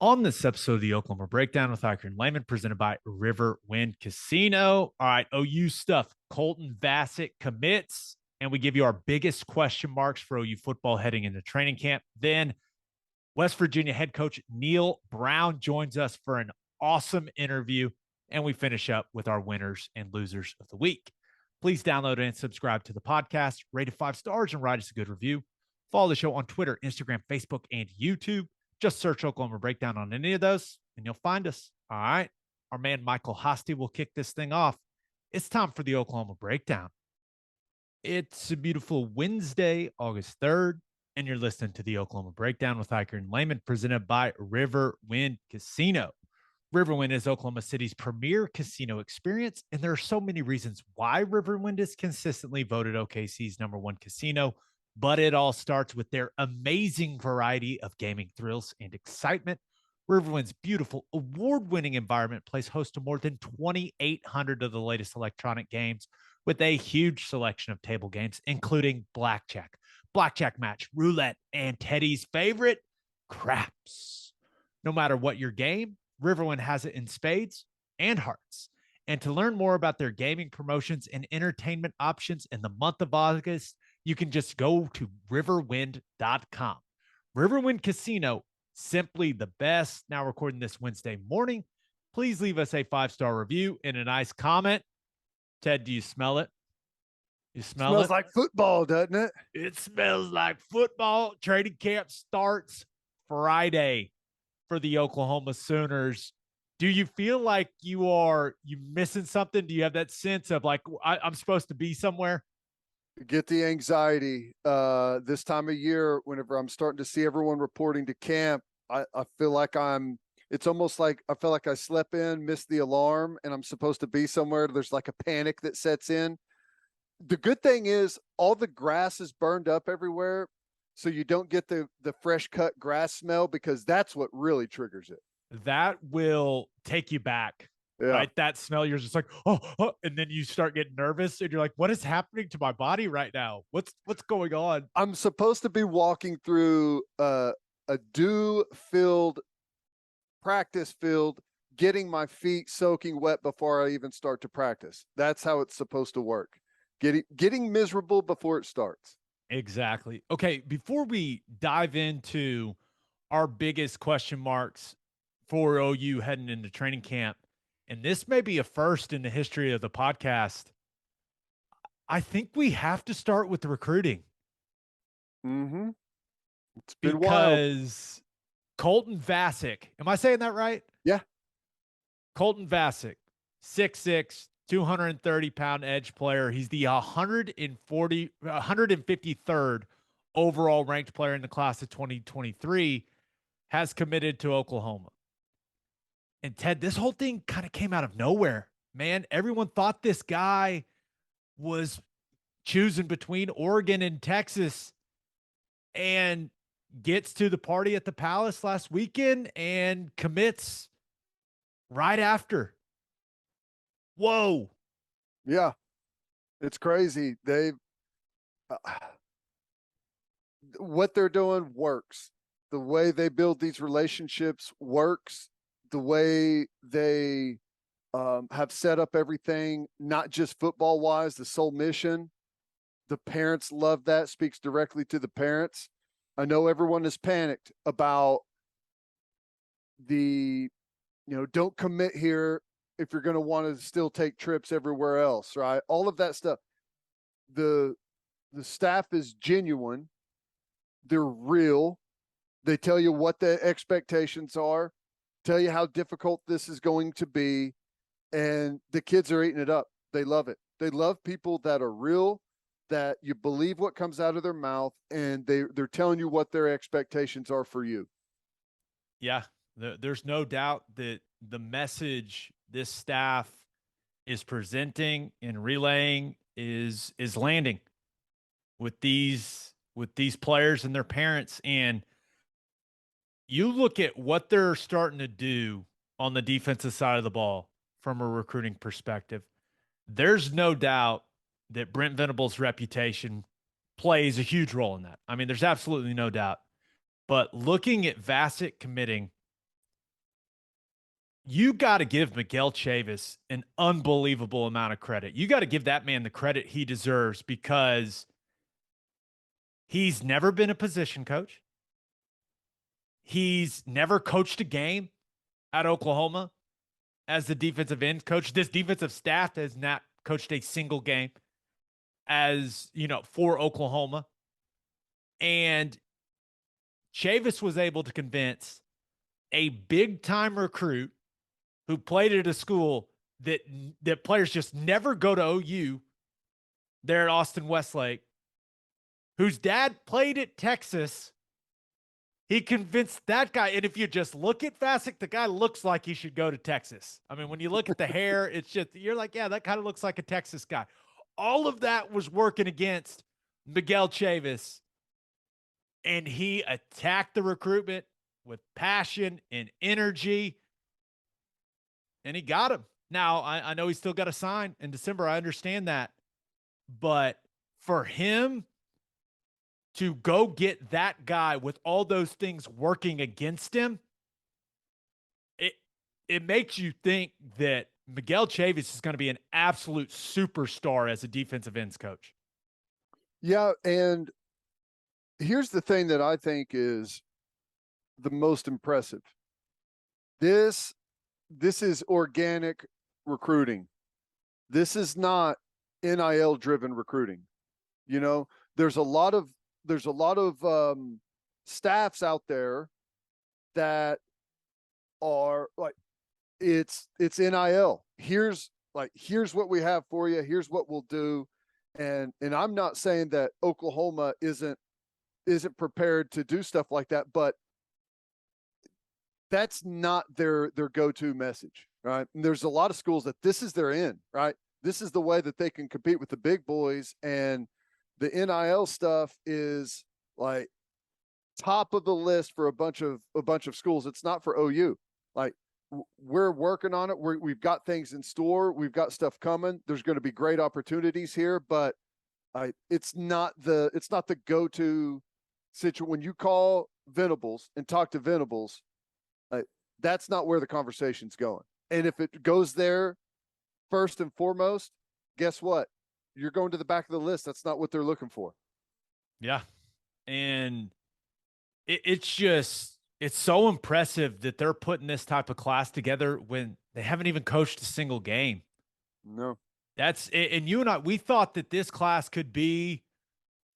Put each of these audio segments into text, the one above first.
On this episode of the Oklahoma Breakdown with Ikard and Lehman, presented by Riverwind Casino. All right, OU stuff. Colton Vasek commits, and we give you our biggest question marks for OU football heading into training camp. Then West Virginia head coach Neal Brown joins us for an awesome interview, and we finish up with our winners and losers of the week. Please download and subscribe to the podcast, rate it 5 stars, and write us a good review. Follow the show on Twitter, Instagram, Facebook, and YouTube. Just search Oklahoma Breakdown on any of those, and you'll find us. All right. Our man Michael Hosty will kick this thing off. It's time for the Oklahoma Breakdown. It's a beautiful Wednesday, August 3rd, and you're listening to the Oklahoma Breakdown with Ikard and Lehman, presented by Riverwind Casino. Riverwind is Oklahoma City's premier casino experience, and there are so many reasons why Riverwind is consistently voted OKC's #1 casino. But it all starts with their amazing variety of gaming thrills and excitement. Riverwind's beautiful, award-winning environment plays host to more than 2,800 of the latest electronic games with a huge selection of table games, including blackjack, blackjack match, roulette, and Teddy's favorite, craps. No matter what your game, Riverwind has it in spades and hearts. And to learn more about their gaming promotions and entertainment options in the month of August, you can just go to riverwind.com. Riverwind Casino, simply the best. Now recording this Wednesday morning. Please leave us a 5-star review and a nice comment. Ted, do you smell it? You smell Smells it? like football, doesn't it? It smells like football. Training camp starts Friday for the Oklahoma Sooners. Do you feel like you missing something? Do you have that sense of like I'm supposed to be somewhere? Get the anxiety this time of year whenever I'm starting to see everyone reporting to camp. I feel like it's almost like I feel like I slept in, missed the alarm, and I'm supposed to be somewhere. There's like a panic that sets in. The good thing is all the grass is burned up everywhere, so you don't get the fresh cut grass smell, because that's what really triggers it. That will take you back. Yeah. Right? That smell, you're just like, oh, and then you start getting nervous and you're like, what is happening to my body right now? What's going on? I'm supposed to be walking through a dew-filled practice field, getting my feet soaking wet before I even start to practice. That's how it's supposed to work. Getting miserable before it starts. Exactly. Okay, before we dive into our biggest question marks for OU heading into training camp, and this may be a first in the history of the podcast, I think we have to start with the recruiting. Mm-hmm. It's been because wild. Colton Vasek, am I saying that right? Yeah. Colton Vasek, 6'6", 230-pound edge player. He's the 153rd overall ranked player in the class of 2023, has committed to Oklahoma. And Ted, this whole thing kind of came out of nowhere, man. Everyone thought this guy was choosing between Oregon and Texas, and gets to the party at the Palace last weekend and commits right after. Whoa. Yeah. It's crazy. What they're doing works. The way they build these relationships works. The way they have set up everything, not just football wise, the sole mission. The parents love that, speaks directly to the parents. I know everyone is panicked about don't commit here if you're going to want to still take trips everywhere else, right? All of that stuff. The staff is genuine. They're real. They tell you what the expectations are, tell you how difficult this is going to be, and the kids are eating it up. They love it. They love people that are real, that you believe what comes out of their mouth, and they're telling you what their expectations are for you. Yeah, there's no doubt that the message this staff is presenting and relaying is landing with these players and their parents. And you look at what they're starting to do on the defensive side of the ball from a recruiting perspective. There's no doubt that Brent Venable's reputation plays a huge role in that. I mean, there's absolutely no doubt. But looking at Vasek committing you got to give Miguel Chavis an unbelievable amount of credit. You got to give that man the credit he deserves because he's never been a position coach. He's never coached a game at Oklahoma as the defensive end coach. This defensive staff has not coached a single game as, for Oklahoma. And Chavis was able to convince a big time recruit who played at a school that players just never go to OU there at Austin Westlake, whose dad played at Texas. He convinced that guy. And if you just look at Vasek, the guy looks like he should go to Texas. I mean, when you look at the hair, it's just, you're like, yeah, that kind of looks like a Texas guy. All of that was working against Miguel Chavis. And he attacked the recruitment with passion and energy. And he got him. Now, I know he's still got to sign in December. I understand that. But for him to go get that guy with all those things working against him, it makes you think that Miguel Chavis is going to be an absolute superstar as a defensive ends coach. Yeah, and here's the thing that I think is the most impressive. This is organic recruiting. This is not NIL driven recruiting. There's a lot of staffs out there that are like, it's NIL. Here's what we have for you. Here's what we'll do. And I'm not saying that Oklahoma isn't prepared to do stuff like that, but that's not their go-to message, right? And there's a lot of schools that this is their end, right? This is the way that they can compete with the big boys, and the NIL stuff is like top of the list for a bunch of schools. It's not for OU. Like, we're working on it. We've got things in store. We've got stuff coming. There's going to be great opportunities here, but it's not the go-to situation. When you call Venables and talk to Venables, that's not where the conversation's going. And if it goes there first and foremost, guess what? You're going to the back of the list. That's not what they're looking for. Yeah. And it's so impressive that they're putting this type of class together when they haven't even coached a single game. No. And you and I, we thought that this class could be,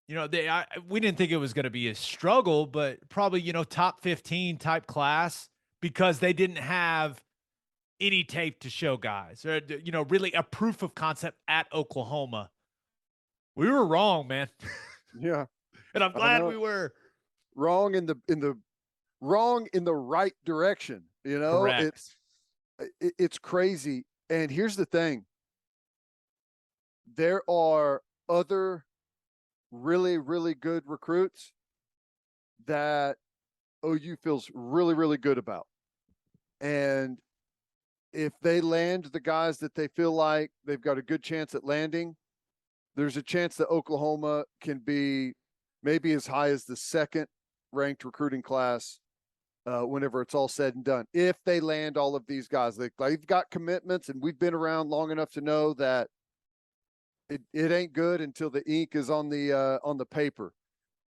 we didn't think it was going to be a struggle, but probably, top 15 type class, because they didn't have any tape to show guys, or, really a proof of concept at Oklahoma. We were wrong, man. Yeah. And I'm glad we were wrong in the right direction. Correct. It's crazy. And here's the thing. There are other really, really good recruits that OU feels really, really good about. And if they land the guys that they feel like they've got a good chance at landing, there's a chance that Oklahoma can be maybe as high as the second ranked recruiting class whenever it's all said and done. If they land all of these guys, they've got commitments, and we've been around long enough to know that it ain't good until the ink is on the paper.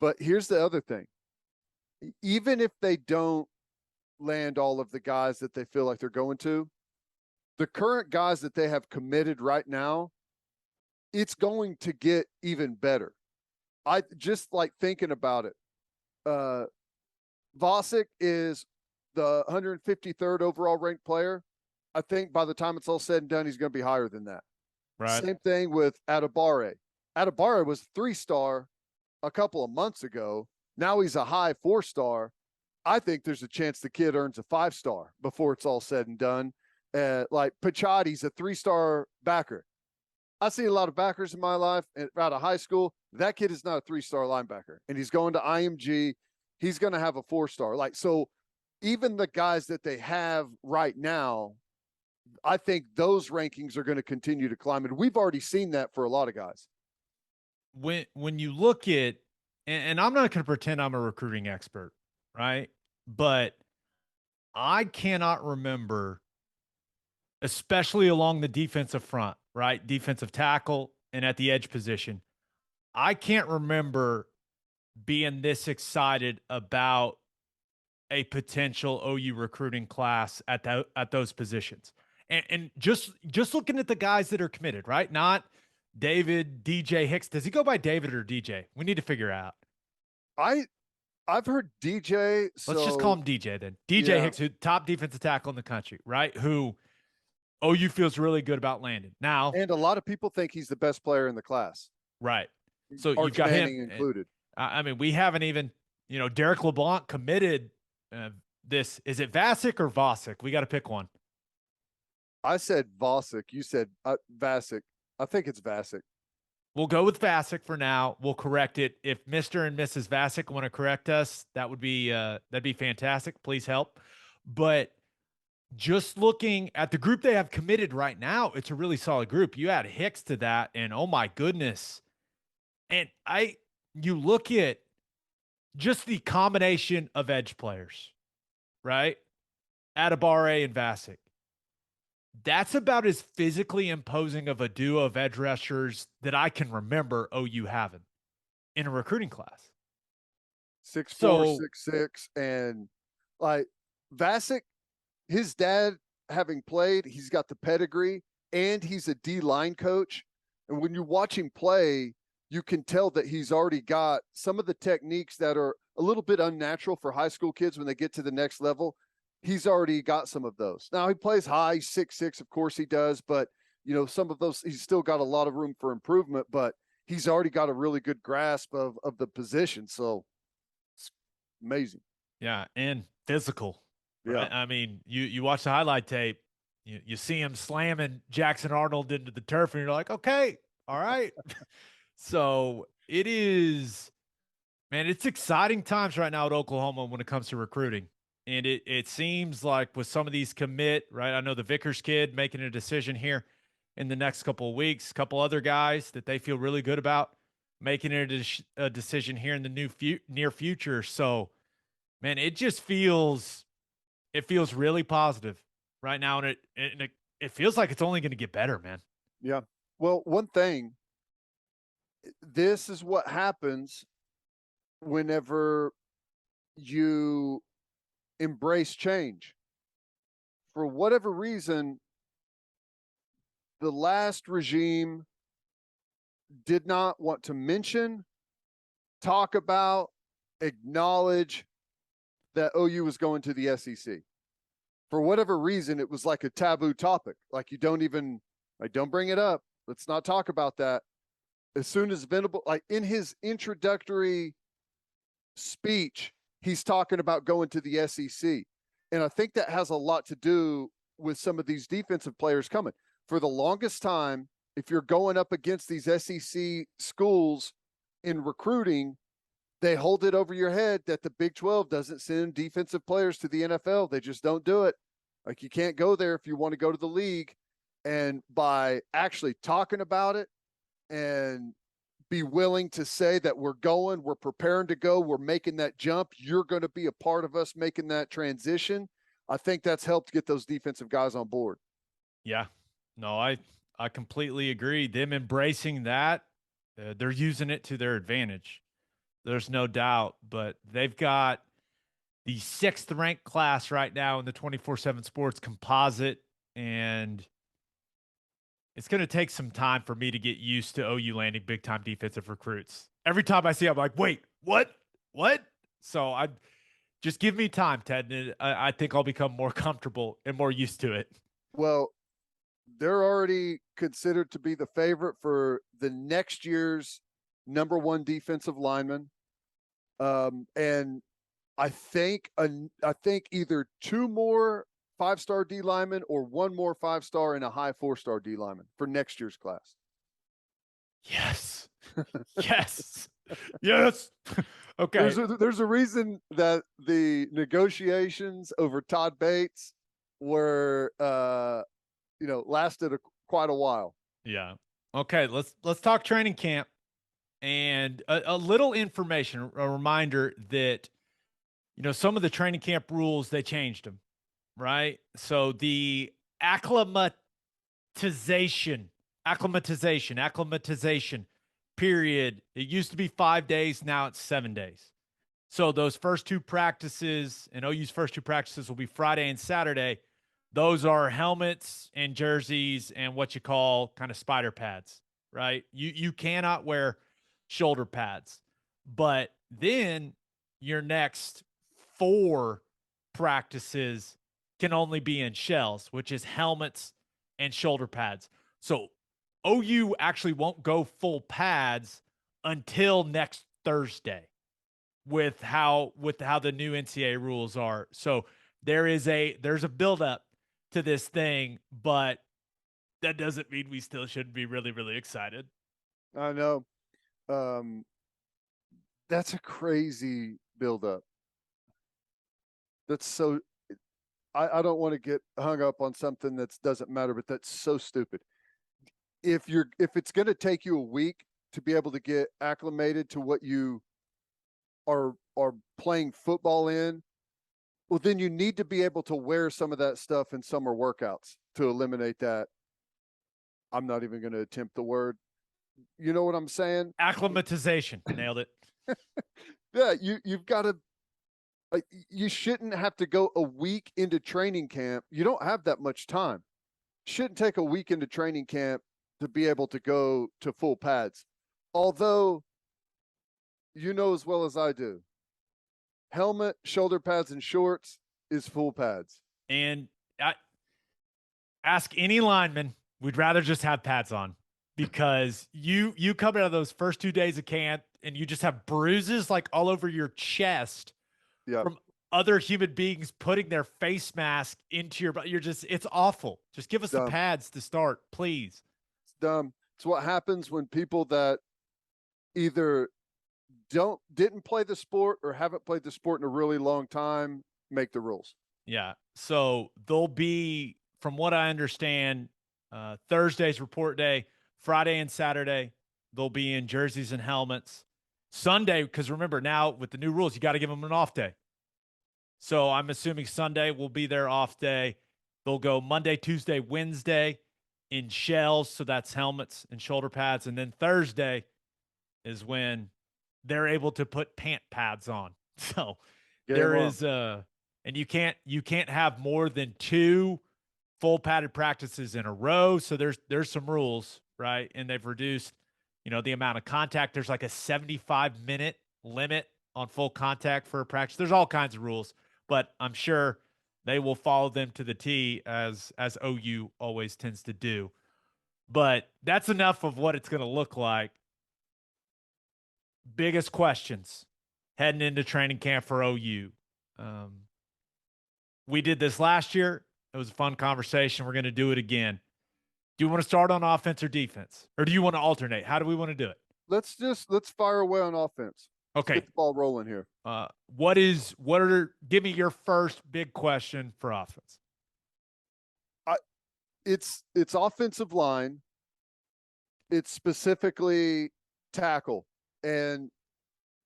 But here's the other thing. Even if they don't land all of the guys that they feel like they're going to, the current guys that they have committed right now, it's going to get even better. I just like thinking about it. Vasek is the 153rd overall ranked player. I think by the time it's all said and done, he's going to be higher than that. Right. Same thing with Adibare. Adibare was 3-star a couple of months ago. Now he's a high 4-star. I think there's a chance the kid earns a 5-star before it's all said and done. Like Pachotti's a 3-star backer. I've seen a lot of backers in my life out of high school. That kid is not a 3-star linebacker, and he's going to IMG. He's going to have a 4-star. Like, so even the guys that they have right now, I think those rankings are going to continue to climb. And we've already seen that for a lot of guys. When you look at, and I'm not going to pretend I'm a recruiting expert, right? But I cannot remember especially along the defensive front, right? Defensive tackle and at the edge position. I can't remember being this excited about a potential OU recruiting class at those positions. And just looking at the guys that are committed, right? Not David, DJ Hicks. Does he go by David or DJ? We need to figure out. I've heard DJ. Let's just call So him DJ then. DJ yeah, Hicks, who top defensive tackle in the country, right? Who OU feels really good about landing. Now, and a lot of people think he's the best player in the class. right. So you've Arch got Manning him. included. I mean, we haven't even, Derek LeBlanc committed this. Is it Vasek or Vasek? We got to pick one. I said Vasek. You said Vasek. I think it's Vasek. We'll go with Vasek for now. We'll correct it. If Mr. and Mrs. Vasek want to correct us, that'd be fantastic. Please help. But just looking at the group they have committed right now, it's a really solid group. You add Hicks to that, and oh my goodness. And you look at just the combination of edge players, right? Adibare and Vasek. That's about as physically imposing of a duo of edge rushers that I can remember OU having in a recruiting class. 6'4", 6'6", and like Vasek, his dad having played, he's got the pedigree, and he's a D-line coach. And when you watch him play, you can tell that he's already got some of the techniques that are a little bit unnatural for high school kids when they get to the next level. He's already got some of those. Now he plays high, he's 6'6", of course he does, but some of those, he's still got a lot of room for improvement, but he's already got a really good grasp of the position. So it's amazing. Yeah. And physical. Yeah. Right? I mean, you watch the highlight tape, you see him slamming Jackson Arnold into the turf and you're like, okay, all right. So it is, man, it's exciting times right now at Oklahoma when it comes to recruiting. And it seems like with some of these commit, right? I know the Vickers kid making a decision here in the next couple of weeks, a couple other guys that they feel really good about making a decision here in the near future. So, man, it feels really positive right now. And it feels like it's only going to get better, man. Yeah. Well, one thing, this is what happens whenever you embrace change. For whatever reason, the last regime did not want to mention, talk about, acknowledge that OU was going to the SEC. For whatever reason, it was like a taboo topic. Like, you don't even, like, don't bring it up. Let's not talk about that. As soon as Venable, like in his introductory speech, he's talking about going to the SEC. And I think that has a lot to do with some of these defensive players coming. For the longest time, if you're going up against these SEC schools in recruiting, they hold it over your head that the Big 12 doesn't send defensive players to the NFL. They just don't do it. Like, you can't go there if you want to go to the league. And by actually talking about it and be willing to say that we're preparing to go, we're making that jump, you're going to be a part of us making that transition, I think that's helped get those defensive guys on board. Yeah. No, I completely agree. Them embracing that, they're using it to their advantage. There's no doubt, but they've got the 6th ranked class right now in the 24/7 Sports composite, and it's going to take some time for me to get used to OU landing big time defensive recruits. Every time I see it, I'm like, wait, what? So I just give me time, Ted. And I think I'll become more comfortable and more used to it. Well, they're already considered to be the favorite for the next year's #1 defensive lineman. And I think either 2 more 5-star D lineman or 1 more 5-star and a high 4-star D lineman for next year's class. Yes. Yes. Okay. There's a reason that the negotiations over Todd Bates were, lasted quite a while. Yeah. Okay. Let's talk training camp and a little information, a reminder that, some of the training camp rules, they changed them. Right. So the acclimatization, acclimatization period. It used to be 5 days. Now it's 7 days. So those first two practices, and OU's first two practices will be Friday and Saturday. Those are helmets and jerseys and what you call kind of spider pads, right? You cannot wear shoulder pads. But then your next 4 practices can only be in shells, which is helmets and shoulder pads. So OU actually won't go full pads until next Thursday with how the new NCAA rules are. So there's a buildup to this thing, but that doesn't mean we still shouldn't be really, really excited. I know. That's a crazy buildup. That's so. I don't want to get hung up on something that doesn't matter, but that's so stupid. If it's going to take you a week to be able to get acclimated to what you are playing football in, well, then you need to be able to wear some of that stuff in summer workouts to eliminate that. I'm not even going to attempt the word. You know what I'm saying? Acclimatization. Nailed it. Yeah, you've got to. Like, you shouldn't have to go a week into training camp. You don't have that much time. Shouldn't take a week into training camp to be able to go to full pads. Although, you know as well as I do, helmet, shoulder pads, and shorts is full pads. And ask any lineman, we'd rather just have pads on, because you come out of those first 2 days of camp and you just have bruises like all over your chest. Yep. From other human beings putting their face mask into your body. It's awful. Just give us the pads to start, please. It's dumb. It's what happens when people that either didn't play the sport or haven't played the sport in a really long time make the rules. Yeah. So they'll be, from what I understand, Thursday's report day, Friday and Saturday, they'll be in jerseys and helmets. Sunday, because remember now with the new rules, you got to give them an off day. So I'm assuming Sunday will be their off day. They'll go Monday, Tuesday, Wednesday in shells. So that's helmets and shoulder pads. And then Thursday is when they're able to put pant pads on. So there is and you can't have more than 2 full padded practices in a row. So there's some rules, right? And they've reduced, the amount of contact. There's like a 75-minute limit on full contact for a practice. There's all kinds of rules, but I'm sure they will follow them to the T, as OU always tends to do. But that's enough of what it's going to look like. Biggest questions heading into training camp for OU. We did this last year. It was a fun conversation. We're going to do it again. Do you want to start on offense or defense? Or do you want to alternate? How do we want to do it? Let's fire away on offense. Okay. Let's get the ball rolling here. Give me your first big question for offense. It's offensive line. It's specifically tackle. And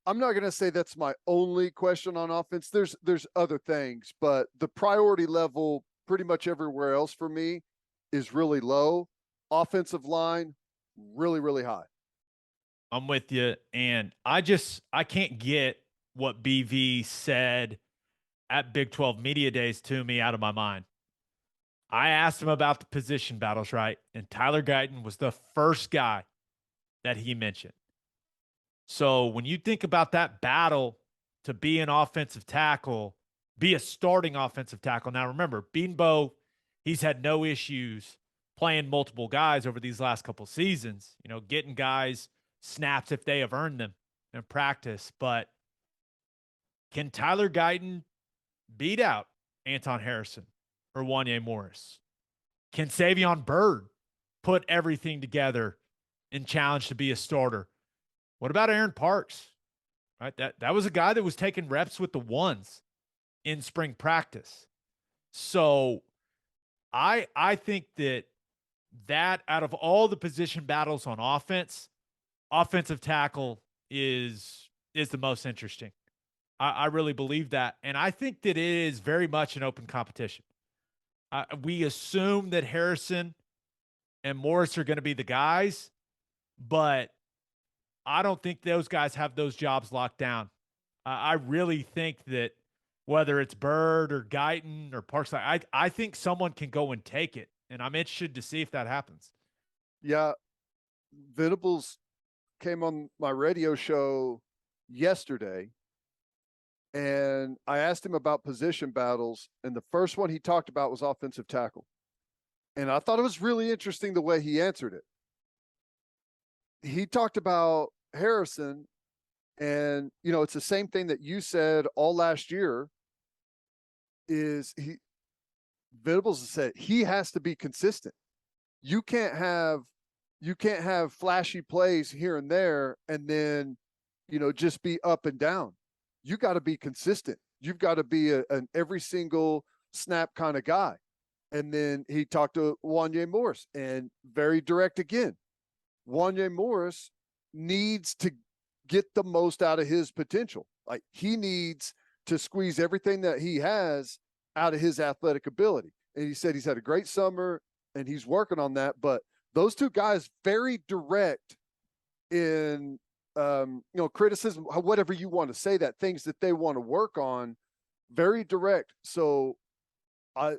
I'm not going to say that's my only question on offense. There's other things, but the priority level pretty much everywhere else for me is really low. Offensive line, really, really high. I'm with you. And I can't get what BV said at Big 12 Media Days to me out of my mind. I asked him about the position battles, right? And Tyler Guyton was the first guy that he mentioned. So when you think about that battle to be an offensive tackle, be a starting offensive tackle. Now, remember, Beanbo, he's had no issues playing multiple guys over these last couple seasons, getting guys snaps if they have earned them in practice. But can Tyler Guyton beat out Anton Harrison or Wanye Morris? Can Savion Byrd put everything together and challenge to be a starter? What about Aaron Parks? Right? That was a guy that was taking reps with the ones in spring practice. So I think that out of all the position battles on offense, offensive tackle is the most interesting. I really believe that. And I think that it is very much an open competition. We assume that Harrison and Morris are going to be the guys, but I don't think those guys have those jobs locked down. I really think that whether it's Bird or Guyton or Parkside, I think someone can go and take it, and I'm interested to see if that happens. Yeah, Venables came on my radio show yesterday, and I asked him about position battles, and the first one he talked about was offensive tackle. And I thought it was really interesting the way he answered it. He talked about Harrison, and it's the same thing that you said all last year. Is he Venables said he has to be consistent. You can't have flashy plays here and there and then just be up and down. You got to be consistent. You've got to be an every single snap kind of guy. And then he talked to Wanya Morris, and very direct again. Wanya Morris needs to get the most out of his potential. Like, he needs to squeeze everything that he has out of his athletic ability. And he said he's had a great summer and he's working on that. But those two guys, very direct in criticism, whatever you want to say, that things that they want to work on, very direct. So I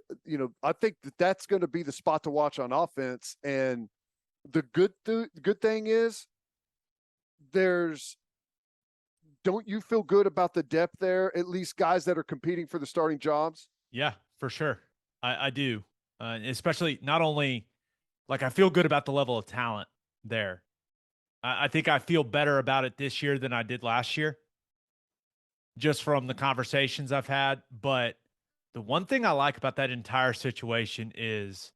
think that's going to be the spot to watch on offense. And the good thing is, don't you feel good about the depth there? At least guys that are competing for the starting jobs. Yeah, for sure. I do. Especially not only I feel good about the level of talent there. I think I feel better about it this year than I did last year, just from the conversations I've had. But the one thing I like about that entire situation is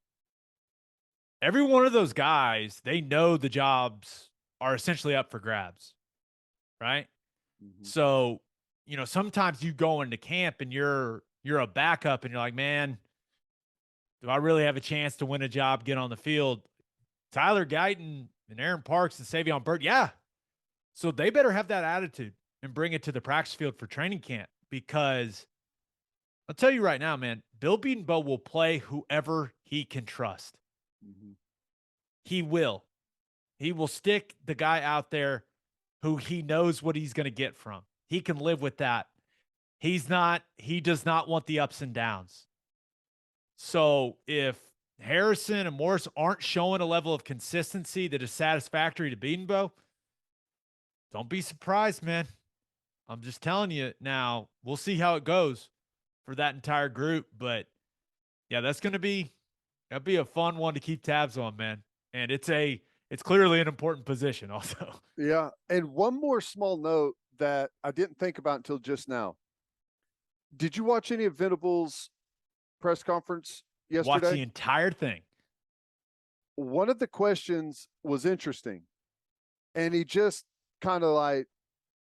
every one of those guys, they know the jobs are essentially up for grabs, right? Mm-hmm. So, sometimes you go into camp and you're a backup and you're like, man, do I really have a chance to win a job, get on the field? Tyler Guyton and Aaron Parks and Savion Byrd, yeah. So they better have that attitude and bring it to the practice field for training camp, because I'll tell you right now, man, Bill Bedenbaugh will play whoever he can trust. Mm-hmm. He will. He will stick the guy out there who he knows what he's going to get from. He can live with that. He does not want the ups and downs. So if Harrison and Morris aren't showing a level of consistency that is satisfactory to Bedenbaugh, don't be surprised, man. I'm just telling you now. We'll see how it goes for that entire group. But yeah, that'll be a fun one to keep tabs on, man. And it's clearly an important position also. Yeah. And one more small note that I didn't think about until just now. Did you watch any of Venables' press conference yesterday? Watch the entire thing. One of the questions was interesting, and he just kind of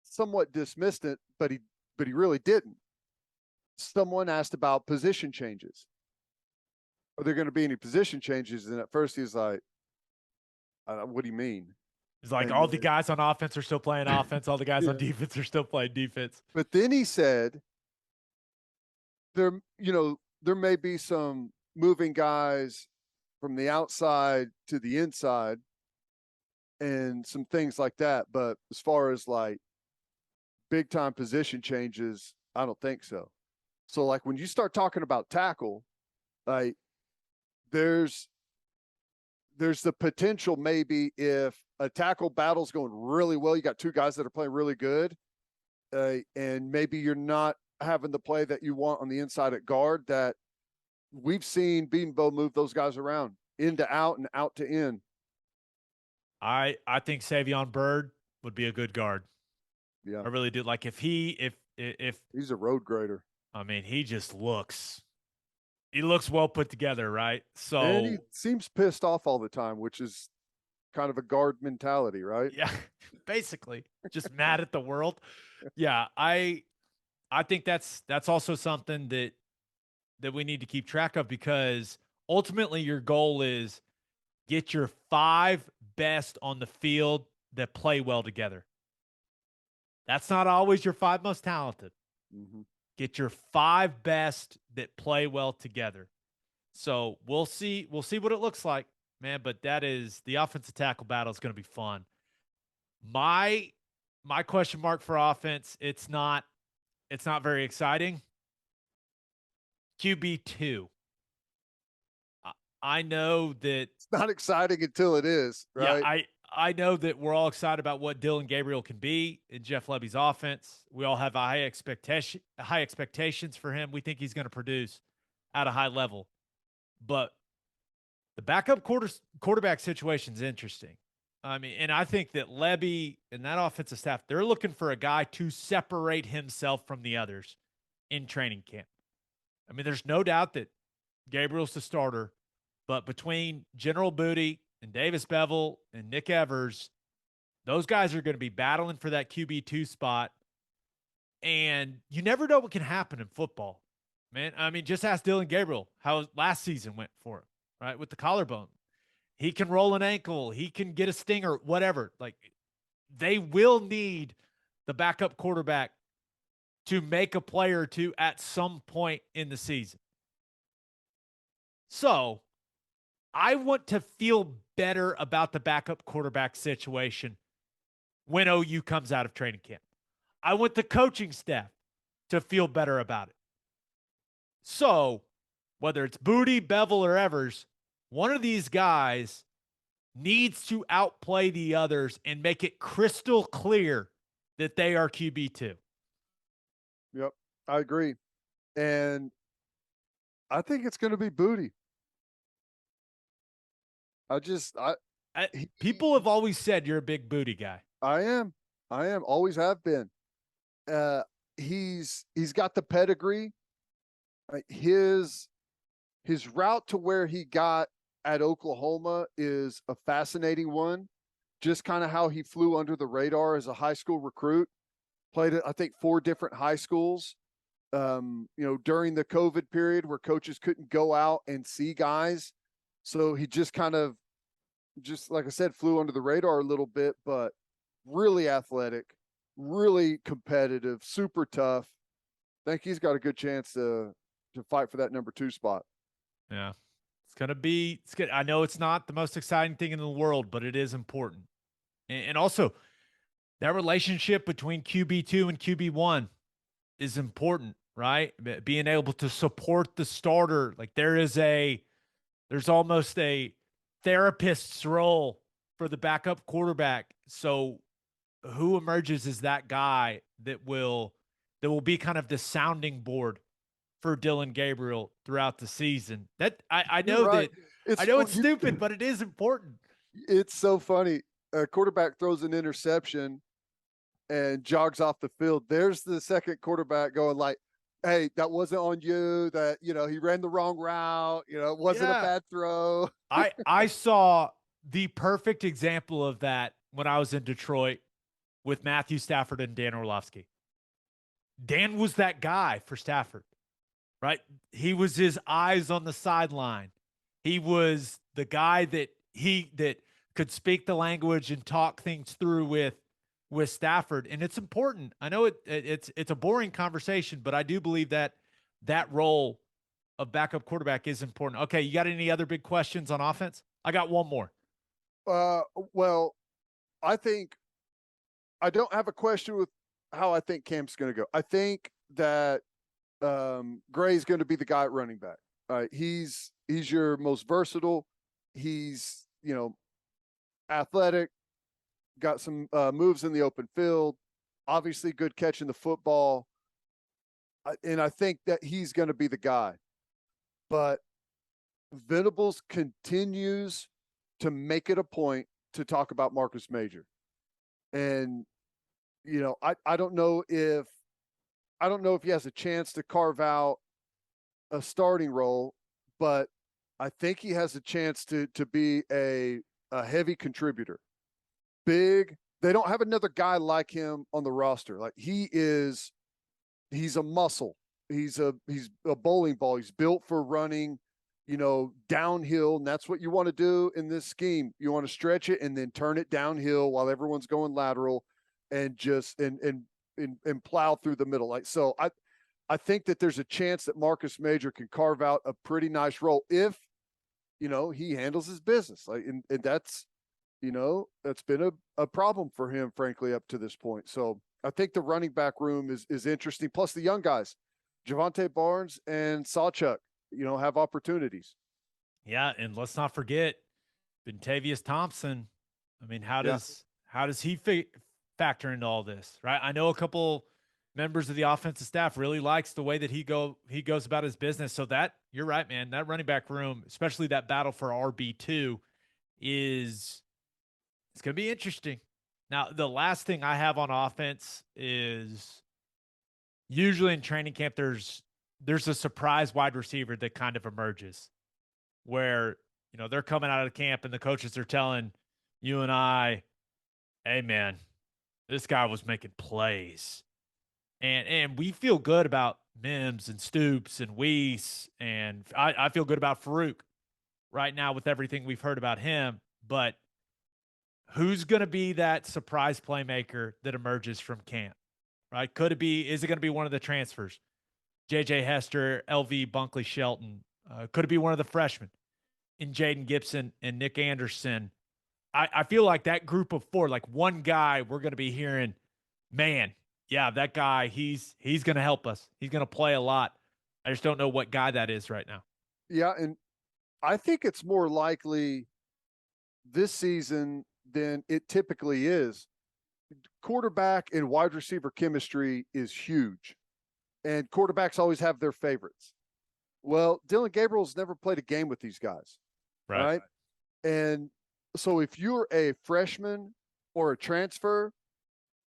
somewhat dismissed it, but he really didn't. Someone asked about position changes. Are there going to be any position changes? And at first he's like, what do you mean? He's like, all the guys on offense are still playing offense. All the guys on defense are still playing defense. But then he said, there may be some moving guys from the outside to the inside and some things like that. But as far as big time position changes, I don't think so. So when you start talking about tackle, there's the potential, maybe if a tackle battle's going really well, you got two guys that are playing really good, and maybe you're not having the play that you want on the inside at guard, that we've seen Bedenbaugh move those guys around, in to out and out to in. I think Savion Byrd would be a good guard. Yeah, I really do. If he's a road grader. I mean, he looks well put together, right? So, and he seems pissed off all the time, which is kind of a guard mentality, right? Yeah, basically just mad at the world. Yeah, I think that's also something that we need to keep track of, because ultimately your goal is get your 5 best on the field that play well together. That's not always your 5 most talented. Mm-hmm. Get your 5 best that play well together. So we'll see. We'll see what it looks like, man. But that is the offensive tackle battle is going to be fun. My question mark for offense, it's not very exciting. QB2. I know that It's not exciting until it is, yeah, right? I know that we're all excited about what Dylan Gabriel can be in Jeff Lebby's offense. We all have high expectations for him. We think he's going to produce at a high level. But the backup quarterback situation is interesting. I mean, and I think that Lebby and that offensive staff, they're looking for a guy to separate himself from the others in training camp. I mean, there's no doubt that Gabriel's the starter, but between General Booty and Davis Bevel and Nick Evers, those guys are going to be battling for that QB2 spot. And you never know what can happen in football, man. I mean, just ask Dylan Gabriel how last season went for him, right? With the collarbone. He can roll an ankle, he can get a stinger, whatever. Like, they will need the backup quarterback to make a play or two at some point in the season. So I want to feel better about the backup quarterback situation when OU comes out of training camp. I want the coaching staff to feel better about it. So whether it's Booty, Bevel, or Evers, one of these guys needs to outplay the others and make it crystal clear that they are QB2. Yep, I agree. And I think it's going to be Booty. People have always said you're a big Booty guy. I am. Always have been. He's got the pedigree. His route to where he got at Oklahoma is a fascinating one. Just kind of how he flew under the radar as a high school recruit. Played at, I think, 4 different high schools. During the COVID period where coaches couldn't go out and see guys. So he just kind of, just like I said, flew under the radar a little bit, but really athletic, really competitive, super tough. I think he's got a good chance to fight for that number 2 spot. Yeah. It's good. I know it's not the most exciting thing in the world, but it is important. And also, that relationship between QB2 and QB1 is important, right? Being able to support the starter. Like, there's almost a therapist's role for the backup quarterback. So who emerges as that guy that will be kind of the sounding board for Dylan Gabriel throughout the season? That I know right. I know it's stupid, but it is important. It's so funny. A quarterback throws an interception and jogs off the field. There's the second quarterback going like, hey, that wasn't on you. That, he ran the wrong route. It wasn't a bad throw. I saw the perfect example of that when I was in Detroit with Matthew Stafford and Dan Orlovsky. Dan was that guy for Stafford, right? He was his eyes on the sideline. He was the guy that could speak the language and talk things through with Stafford. And it's important. I know it's a boring conversation, but I do believe that role of backup quarterback is important. Okay, you got any other big questions on offense? I got one more. Well, I think I don't have a question with how I think Cam's going to go. I think that Gray's going to be the guy at running back. He's your most versatile. He's, athletic, got some moves in the open field, obviously good catching the football. And I think that he's going to be the guy. But Venables continues to make it a point to talk about Marcus Major. And, I don't know if he has a chance to carve out a starting role, but I think he has a chance to be a heavy contributor. Big. They don't have another guy like him on the roster. Like, he's a muscle. He's a bowling ball. He's built for running, downhill. And that's what you want to do in this scheme. You want to stretch it and then turn it downhill while everyone's going lateral and just and plow through the middle. Like, so I think that there's a chance that Marcus Major can carve out a pretty nice role if, he handles his business. And that's, that's been a problem for him, frankly, up to this point. So I think the running back room is interesting. Plus the young guys, Javante Barnes and Sawchuk, have opportunities. Yeah, and let's not forget Bentavious Thompson. I mean, how does he factor into all this, right? I know a couple members of the offensive staff really likes the way that he goes about his business. So that, you're right, man, that running back room, especially that battle for RB2, it's going to be interesting. Now, the last thing I have on offense is usually in training camp, there's a surprise wide receiver that kind of emerges where, they're coming out of the camp and the coaches are telling you and I, hey, man, this guy was making plays. And we feel good about Mims and Stoops and Weiss, and I feel good about Farouk right now with everything we've heard about him. But who's going to be that surprise playmaker that emerges from camp, right? Is it going to be one of the transfers? J.J. Hester, L.V. Bunkley Shelton. Could it be one of the freshmen in Jaden Gibson and Nick Anderson? I feel like that group of four, like one guy we're going to be hearing, man, yeah, that guy, he's going to help us. He's going to play a lot. I just don't know what guy that is right now. Yeah, and I think it's more likely this season than it typically is. Quarterback and wide receiver chemistry is huge, and quarterbacks always have their favorites. Well, Dylan Gabriel's never played a game with these guys, right? And so if you're a freshman or a transfer,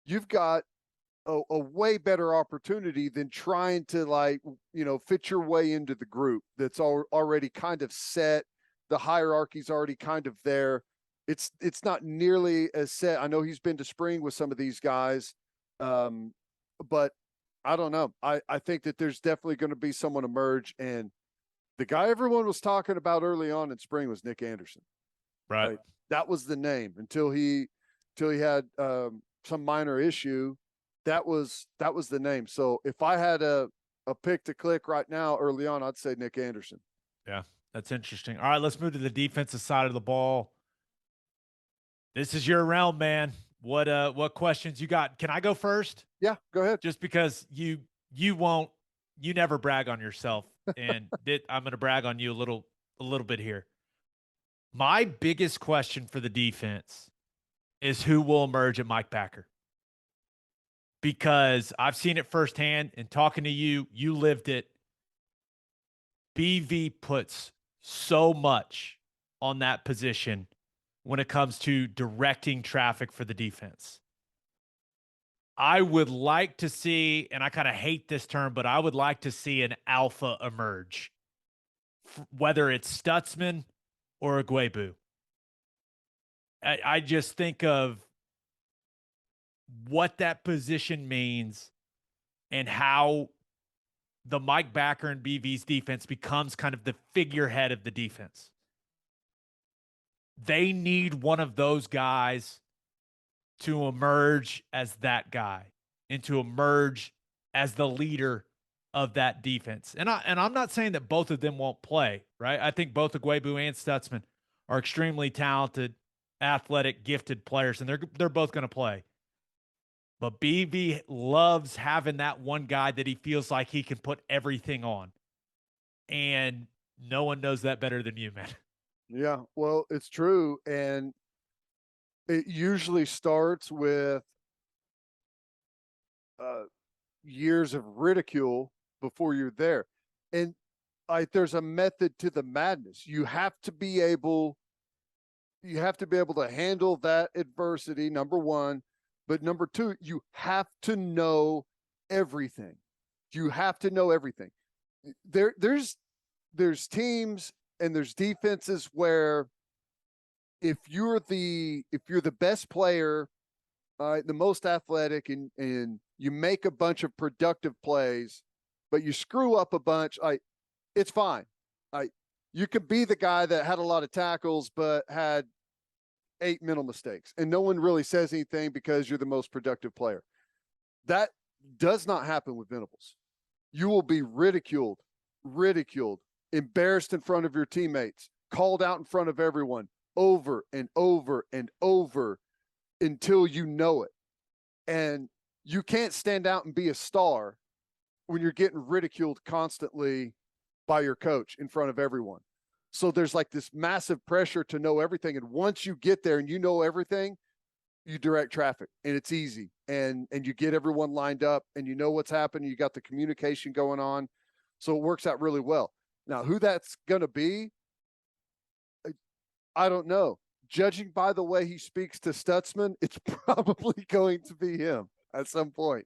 you've got a way better opportunity than trying to fit your way into the group that's already kind of set. The hierarchy's already kind of there. It's not nearly as set. I know he's been to spring with some of these guys, but I don't know. I think that there's definitely going to be someone emerge, and the guy everyone was talking about early on in spring was Nick Anderson. Right. That was the name until he had some minor issue. That was the name. So if I had a pick to click right now early on, I'd say Nick Anderson. Yeah, that's interesting. All right, let's move to the defensive side of the ball. This is your realm, man. What questions you got? Can I go first? Yeah, go ahead. Just because you never brag on yourself, and I'm going to brag on you a little bit here. My biggest question for the defense is who will emerge at Mike Packer. Because I've seen it firsthand, and talking to you, you lived it. BV puts so much on that position when it comes to directing traffic for the defense. I would like to see, and I kind of hate this term, but I would like to see an alpha emerge, whether it's Stutzman or Agwebu. I just think of what that position means and how the Mike Backer and BV's defense becomes kind of the figurehead of the defense. They need one of those guys to emerge as that guy and to emerge as the leader of that defense. And I'm not saying that both of them won't play, right? I think both Agwebu and Stutzman are extremely talented, athletic, gifted players, and they're both going to play. But BV loves having that one guy that he feels like he can put everything on. And no one knows that better than you, man. Yeah, well, it's true. And it usually starts with years of ridicule before you're there. And there's a method to the madness. You have to be able to handle that adversity, number one. But number two, you have to know everything. You have to know everything. There's teams and there's defenses where if you're the best player, the most athletic, and you make a bunch of productive plays, but you screw up a bunch, it's fine. You could be the guy that had a lot of tackles but had 8 mental mistakes, and no one really says anything because you're the most productive player. That does not happen with Venables. you will be ridiculed, embarrassed in front of your teammates, called out in front of everyone over and over and over until you know it. And you can't stand out and be a star when you're getting ridiculed constantly by your coach in front of everyone. So there's like this massive pressure to know everything. And once you get there and you know everything, you direct traffic and it's easy. And you get everyone lined up and you know what's happening. You got the communication going on. So it works out really well. Now, who that's going to be, I don't know. Judging by the way he speaks to Stutzman, it's probably going to be him at some point.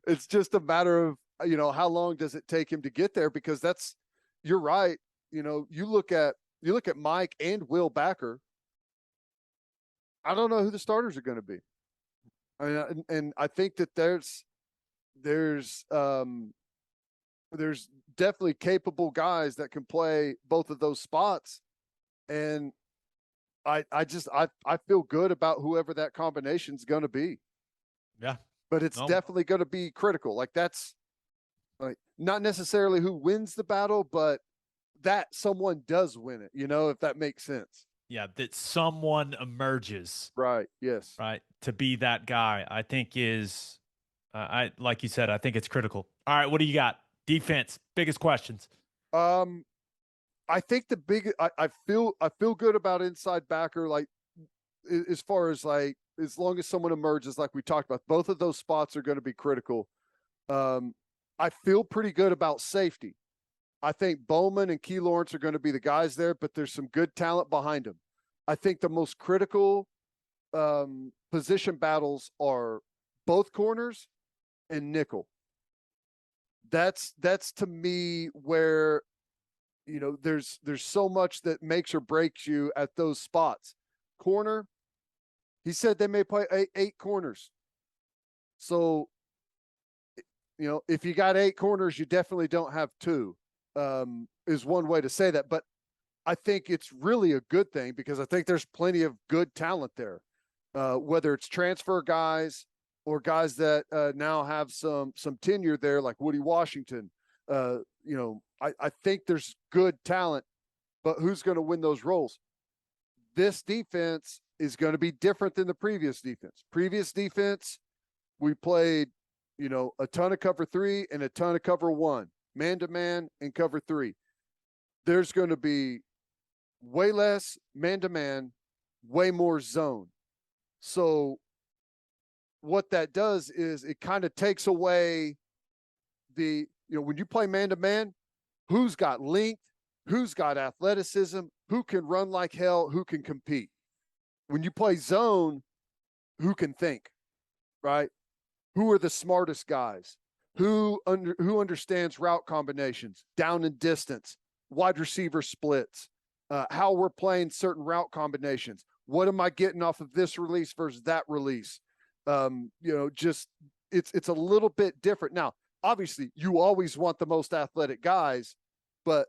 It's just a matter of, how long does it take him to get there? Because you're right. You look at Mike and Will Backer. I don't know who the starters are going to be. I mean, and I think that there's definitely capable guys that can play both of those spots. And I feel good about whoever that combination is going to be. Yeah. But it's definitely going to be critical. Like that's like not necessarily who wins the battle, but that someone does win it, if that makes sense. Yeah, that someone emerges. Right. Yes. Right. To be that guy, I think is, like you said, I think it's critical. All right. What do you got? Defense, biggest questions. I think I feel good about inside backer, like as far as like, as long as someone emerges, like we talked about, both of those spots are going to be critical. I feel pretty good about safety. I think Bowman and Key Lawrence are going to be the guys there, but there's some good talent behind them. I think the most critical position battles are both corners and nickel. That's to me where, there's so much that makes or breaks you at those spots. Corner, he said they may play eight corners. So, if you got 8 corners, you definitely don't have 2. Is one way to say that. But I think it's really a good thing because I think there's plenty of good talent there, whether it's transfer guys or guys that now have some tenure there, like Woody Washington. I think there's good talent, but who's going to win those roles? This defense is going to be different than the previous defense. Previous defense, we played, a ton of cover 3 and a ton of cover 1. Man-to-man and cover 3. There's going to be way less man-to-man, way more zone. So what that does is it kind of takes away when you play man-to-man, who's got length, who's got athleticism, who can run like hell, who can compete. When you play zone, who can think, right? Who are the smartest guys? Who understands route combinations, down and distance, wide receiver splits, how we're playing certain route combinations. What am I getting off of this release versus that release? Just it's a little bit different. Now, obviously, you always want the most athletic guys, but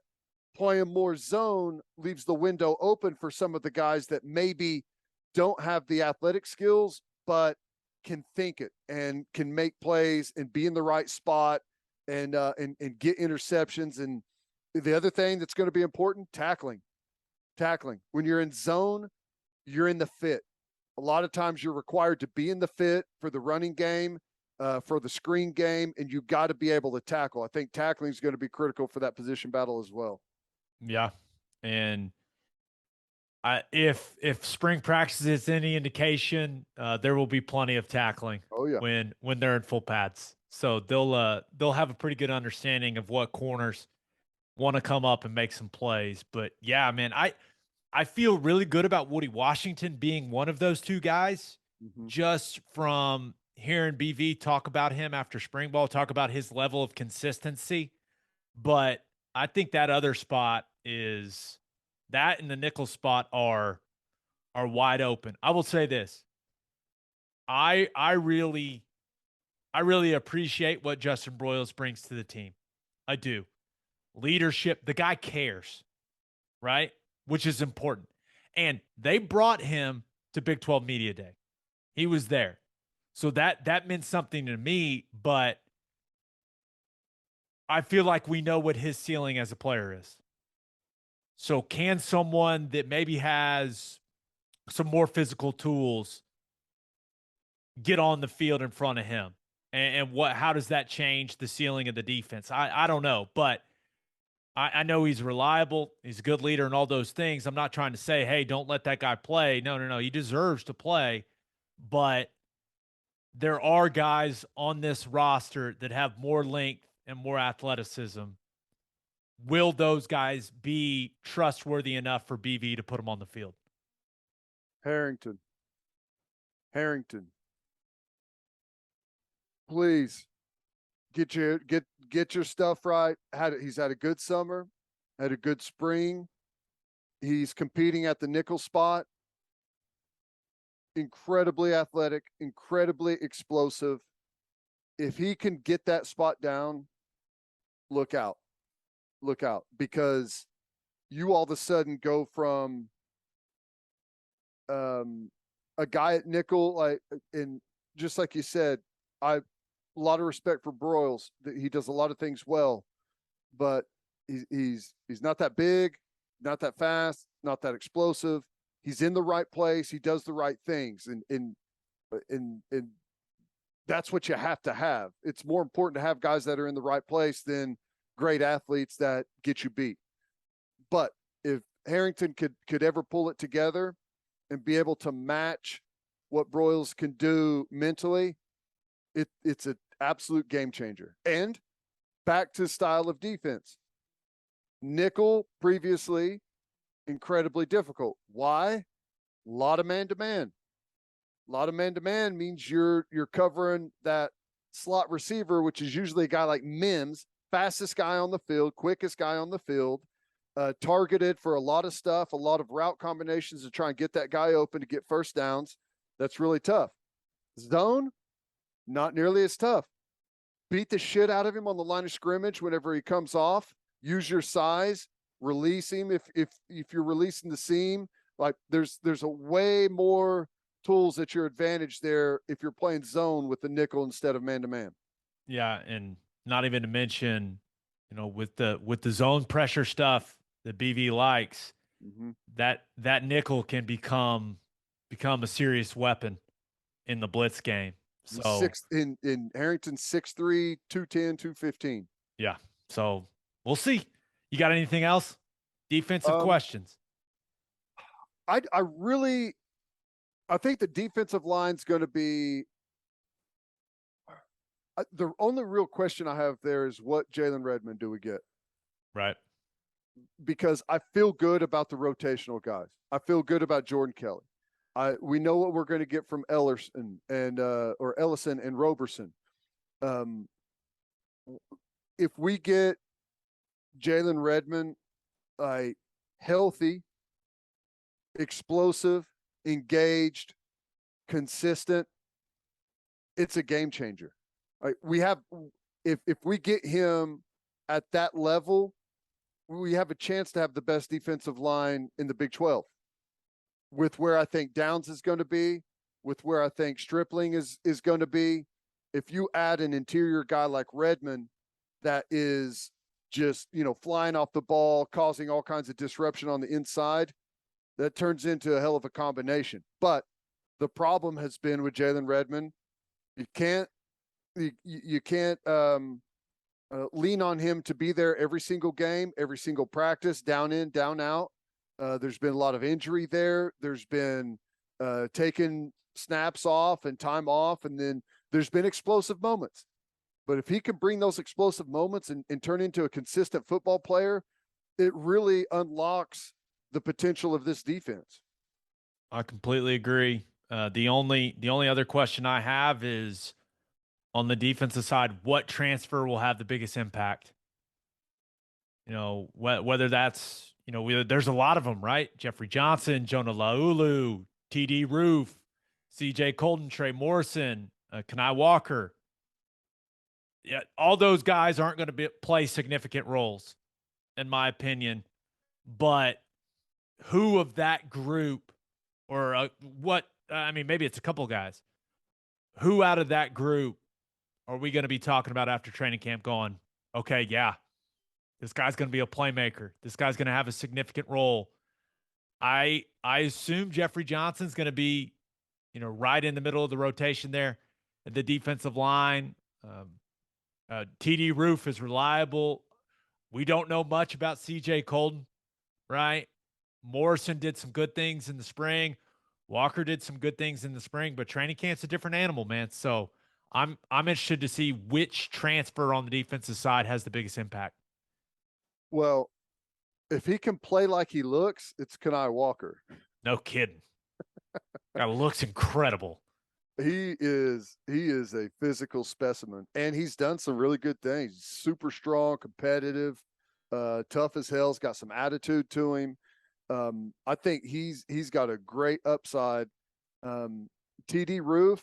playing more zone leaves the window open for some of the guys that maybe don't have the athletic skills, but can think it and can make plays and be in the right spot and get interceptions. And the other thing that's going to be important, tackling. When you're in zone, you're in the fit. A lot of times you're required to be in the fit for the running game, for the screen game, and you've got to be able to tackle. I think tackling is going to be critical for that position battle as well. Yeah. And if spring practice is any indication, there will be plenty of tackling. Oh yeah, when they're in full pads, so they'll have a pretty good understanding of what corners want to come up and make some plays. But yeah, man, I feel really good about Woody Washington being one of those 2 guys. Mm-hmm. Just from hearing BV talk about him after spring ball, talk about his level of consistency. But I think that other spot is. That and the nickel spot are wide open. I will say this. I really appreciate what Justin Broyles brings to the team. I do. Leadership. The guy cares, right? Which is important. And they brought him to Big 12 Media Day. He was there. So that meant something to me, but I feel like we know what his ceiling as a player is. So can someone that maybe has some more physical tools get on the field in front of him? And what how does that change the ceiling of the defense? I don't know, but I know he's reliable, he's a good leader and all those things. I'm not trying to say, hey, don't let that guy play. No, no, no. He deserves to play. But there are guys on this roster that have more length and more athleticism. Will those guys be trustworthy enough for BV to put them on the field? Harrington. Please get your stuff right. He's had a good summer, had a good spring. He's competing at the nickel spot. Incredibly athletic, incredibly explosive. If he can get that spot down, look out. Look out, because you all of a sudden go from a guy at nickel, like, and just like you said, I a lot of respect for Broyles. He does a lot of things well, but he's not that big, not that fast, not that explosive. He's in the right place. He does the right things, and that's what you have to have. It's more important to have guys that are in the right place than great athletes that get you beat. But if Harrington could ever pull it together and be able to match what Broyles can do mentally, it's an absolute game changer. And back to style of defense. Nickel previously incredibly difficult. Why? A lot of man-to-man. A lot of man-to-man means you're covering that slot receiver, which is usually a guy like Mims, fastest guy on the field, quickest guy on the field, targeted for a lot of stuff, a lot of route combinations to try and get that guy open to get first downs. That's really tough. Zone, not nearly as tough. Beat the shit out of him on the line of scrimmage whenever he comes off. Use your size, release him if you're releasing the seam. Like there's a way more tools at your advantage there if you're playing zone with the nickel instead of man-to-man. Yeah, and not even to mention, with the zone pressure stuff that BV likes, that nickel can become a serious weapon in the blitz game. So in Harrington 6'3", 210, 215. Yeah. So we'll see. You got anything else? Defensive questions. I think the defensive line's going to be the only real question I have there is what Jalen Redmond do we get? Right. Because I feel good about the rotational guys. I feel good about Jordan Kelly. We know what we're going to get from Ellison and Roberson. If we get Jalen Redmond, healthy, explosive, engaged, consistent, it's a game changer. We have, if we get him at that level, we have a chance to have the best defensive line in the Big 12. With where I think Downs is going to be, with where I think Stripling is going to be, if you add an interior guy like Redmond that is just, flying off the ball, causing all kinds of disruption on the inside, that turns into a hell of a combination. But the problem has been with Jalen Redmond, you can't lean on him to be there every single game, every single practice, down in, down out. There's been a lot of injury there. There's been taking snaps off and time off, and then there's been explosive moments. But if he can bring those explosive moments and turn into a consistent football player, it really unlocks the potential of this defense. I completely agree. The only other question I have is on the defensive side, what transfer will have the biggest impact? Whether that's, there's a lot of them, right? Jeffrey Johnson, Jonah Laulu, TD Roof, CJ Colton, Trey Morrison, Kanai Walker. Yeah, all those guys aren't going to play significant roles, in my opinion. But who of that group, or maybe it's a couple guys. Who out of that group are we going to be talking about after training camp going, Okay, yeah. This guy's going to be a playmaker. This guy's going to have a significant role. I assume Jeffrey Johnson's going to be, right in the middle of the rotation there at the defensive line. TD Roof is reliable. We don't know much about CJ Colton, right? Morrison did some good things in the spring. Walker did some good things in the spring, but training camp's a different animal, man. So I'm interested to see which transfer on the defensive side has the biggest impact. Well, if he can play like he looks, it's Kenai Walker. No kidding. Guy looks incredible. He is a physical specimen, and he's done some really good things. Super strong, competitive, tough as hell. He's got some attitude to him. I think he's got a great upside. TD Roof,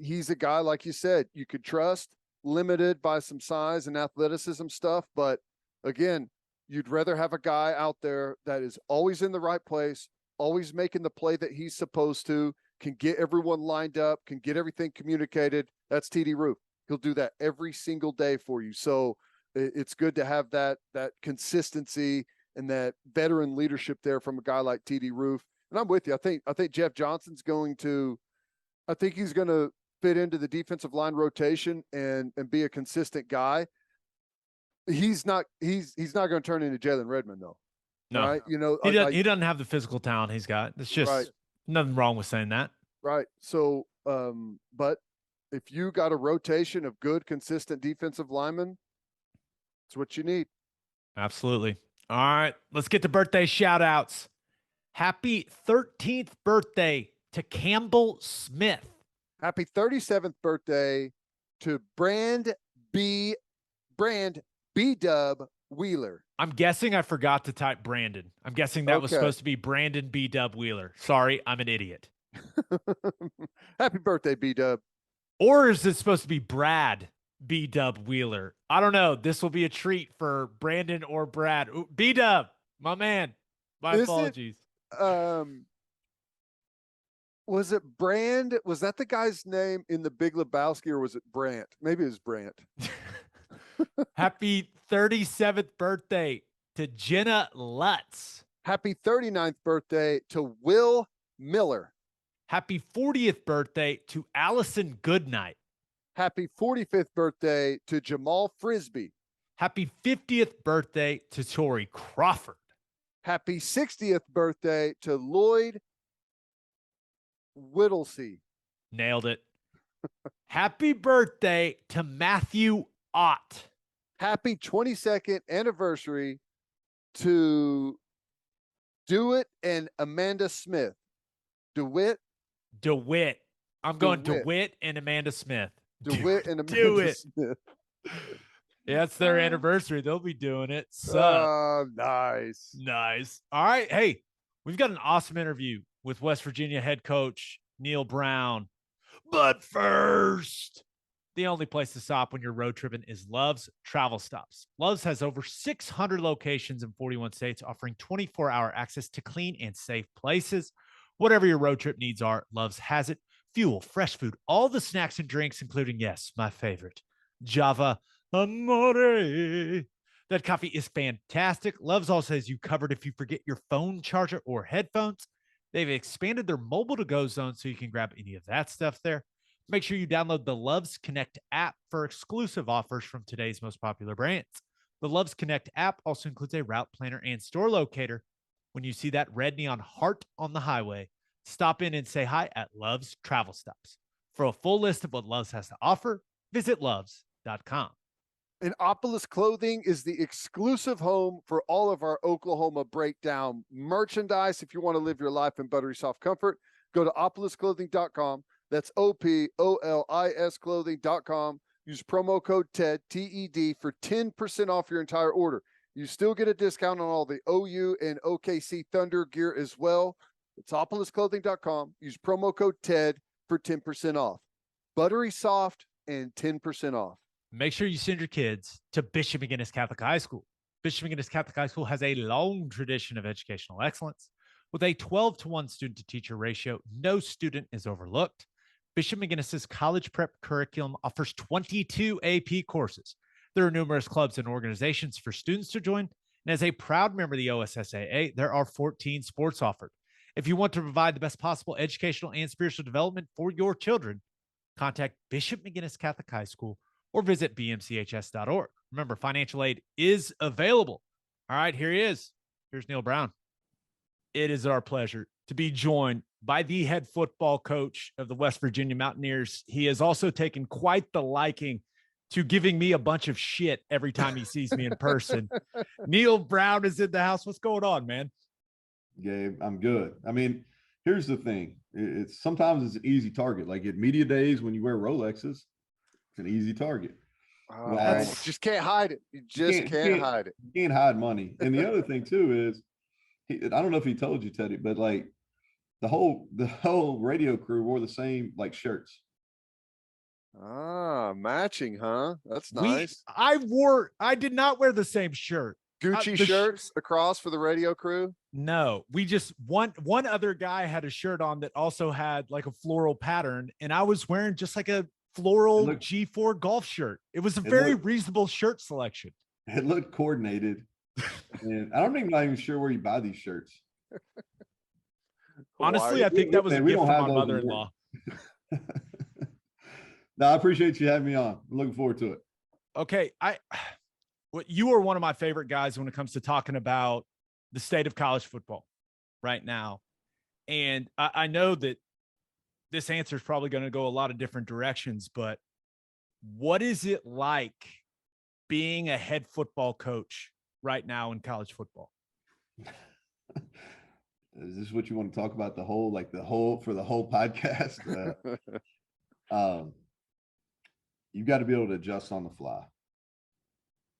he's a guy, like you said, you could trust, limited by some size and athleticism stuff. But again, you'd rather have a guy out there that is always in the right place, always making the play that he's supposed to, can get everyone lined up, can get everything communicated. That's TD Roof. He'll do that every single day for you. So it's good to have that consistency and that veteran leadership there from a guy like TD Roof. And I'm with you. I think Jeff Johnson's he's going to fit into the defensive line rotation and be a consistent guy. He's not going to turn into Jalen Redmond though. No, right? He doesn't have the physical talent he's got. It's just right. Nothing wrong with saying that. Right. So, but if you got a rotation of good, consistent defensive linemen, it's what you need. Absolutely. All right, let's get to birthday shout outs. Happy 13th birthday to Campbell Smith. Happy 37th birthday to Brand B Dub Wheeler. I'm guessing I forgot to type Brandon. I'm guessing that was supposed to be Brandon B Dub Wheeler. Sorry, I'm an idiot. Happy birthday, B Dub. Or is it supposed to be Brad B Dub Wheeler? I don't know. This will be a treat for Brandon or Brad. B Dub, my man. My apologies. Was it Brand? Was that the guy's name in the Big Lebowski, or was it Brant? Maybe it was Brant. Happy 37th birthday to Jenna Lutz. Happy 39th birthday to Will Miller. Happy 40th birthday to Allison Goodnight. Happy 45th birthday to Jamal Frisbee. Happy 50th birthday to Tori Crawford. Happy 60th birthday to Lloyd Whittlesey. Nailed it. Happy birthday to Matthew Ott. Happy 22nd anniversary to DeWitt and Amanda Smith. DeWitt. I'm going DeWitt and Amanda Smith. DeWitt and Amanda Smith. Yeah, it's their anniversary. They'll be doing it. So nice. All right. Hey, we've got an awesome interview with West Virginia head coach Neal Brown. But first, the only place to stop when you're road tripping is Love's Travel Stops. Love's has over 600 locations in 41 states, offering 24-hour access to clean and safe places. Whatever your road trip needs are, Love's has it. Fuel, fresh food, all the snacks and drinks, including, yes, my favorite, Java Amore. That coffee is fantastic. Love's also has you covered if you forget your phone charger or headphones. They've expanded their mobile to-go zone so you can grab any of that stuff there. Make sure you download the Loves Connect app for exclusive offers from today's most popular brands. The Loves Connect app also includes a route planner and store locator. When you see that red neon heart on the highway, stop in and say hi at Love's Travel Stops. For a full list of what Love's has to offer, visit loves.com. Innopolis Clothing is the exclusive home for all of our Oklahoma Breakdown merchandise. If you want to live your life in buttery soft comfort, go to opolisclothing.com. That's OPOLIS clothing.com. Use promo code TED, TED, for 10% off your entire order. You still get a discount on all the OU and OKC Thunder gear as well. It's opolisclothing.com. Use promo code TED for 10% off. Buttery soft and 10% off. Make sure you send your kids to Bishop McGinnis Catholic High School. Bishop McGinnis Catholic High School has a long tradition of educational excellence. With a 12-to-1 student-to-teacher ratio, no student is overlooked. Bishop McGinnis's college prep curriculum offers 22 AP courses. There are numerous clubs and organizations for students to join. And as a proud member of the OSSAA, there are 14 sports offered. If you want to provide the best possible educational and spiritual development for your children, contact Bishop McGinnis Catholic High School or visit bmchs.org. Remember, financial aid is available. All right, here he is. Here's Neal Brown. It is our pleasure to be joined by the head football coach of the West Virginia Mountaineers. He has also taken quite the liking to giving me a bunch of shit every time he sees me in person. Neal Brown is in the house. What's going on, man? Gabe, I'm good. I mean, here's the thing. Sometimes it's an easy target. Like at media days when you wear Rolexes, it's an easy target. Oh, man, you just can't hide it. You just can't hide it. You can't hide money. And the other thing too is, I don't know if he told you, Teddy, but like the whole radio crew wore the same like shirts. Ah, matching, huh? That's nice. I did not wear the same shirt. Gucci shirts across for the radio crew? No, we just one other guy had a shirt on that also had like a floral pattern, and I was wearing just like a floral G4 golf shirt. It was a very reasonable shirt selection. It looked coordinated. And I'm not even sure where you buy these shirts. Honestly, I think that was a gift from my mother-in-law. No, I appreciate you having me on. I'm looking forward to it. Okay, you are one of my favorite guys when it comes to talking about the state of college football right now. And I know that this answer is probably going to go a lot of different directions, but what is it like being a head football coach right now in college football? Is this what you want to talk about for the whole podcast? You've got to be able to adjust on the fly.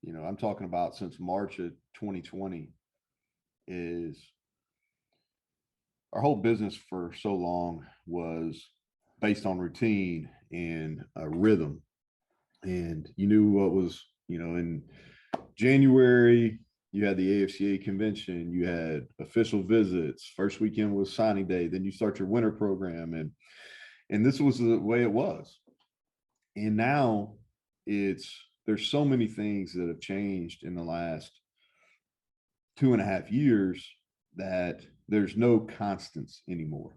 You know, I'm talking about since March of 2020 is our whole business for so long was based on routine and a rhythm. And you knew what was, in January, you had the AFCA convention, you had official visits, first weekend was signing day, then you start your winter program. And this was the way it was. And now there's so many things that have changed in the last 2.5 years that there's no constants anymore.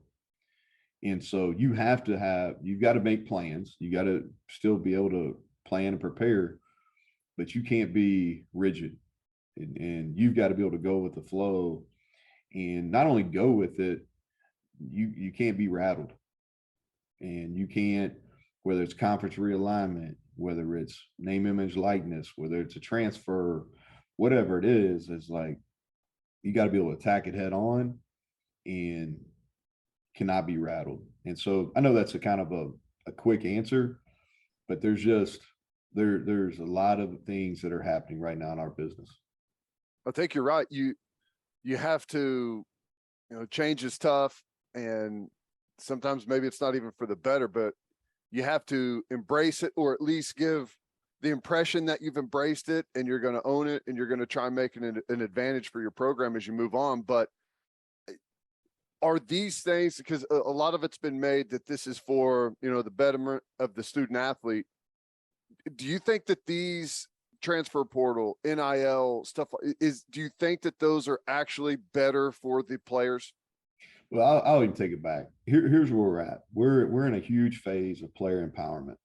And so you've got to make plans. You got to still be able to plan and prepare, but you can't be rigid. And you've got to be able to go with the flow, and not only go with it, you can't be rattled. And you can't, whether it's conference realignment, whether it's name, image, likeness, whether it's a transfer, whatever it is, it's like you got to be able to attack it head on and cannot be rattled. And so I know that's a kind of a quick answer, but there's a lot of things that are happening right now in our business. I think you're right. You have to, change is tough, and sometimes maybe it's not even for the better, but you have to embrace it, or at least give the impression that you've embraced it and you're going to own it and you're going to try and make it an advantage for your program as you move on. But are these things, because a lot of it's been made that this is for, the betterment of the student athlete. Do you think that these transfer portal, NIL stuff do you think that those are actually better for the players? Well, I'll even take it back. Here's where we're at. We're in a huge phase of player empowerment,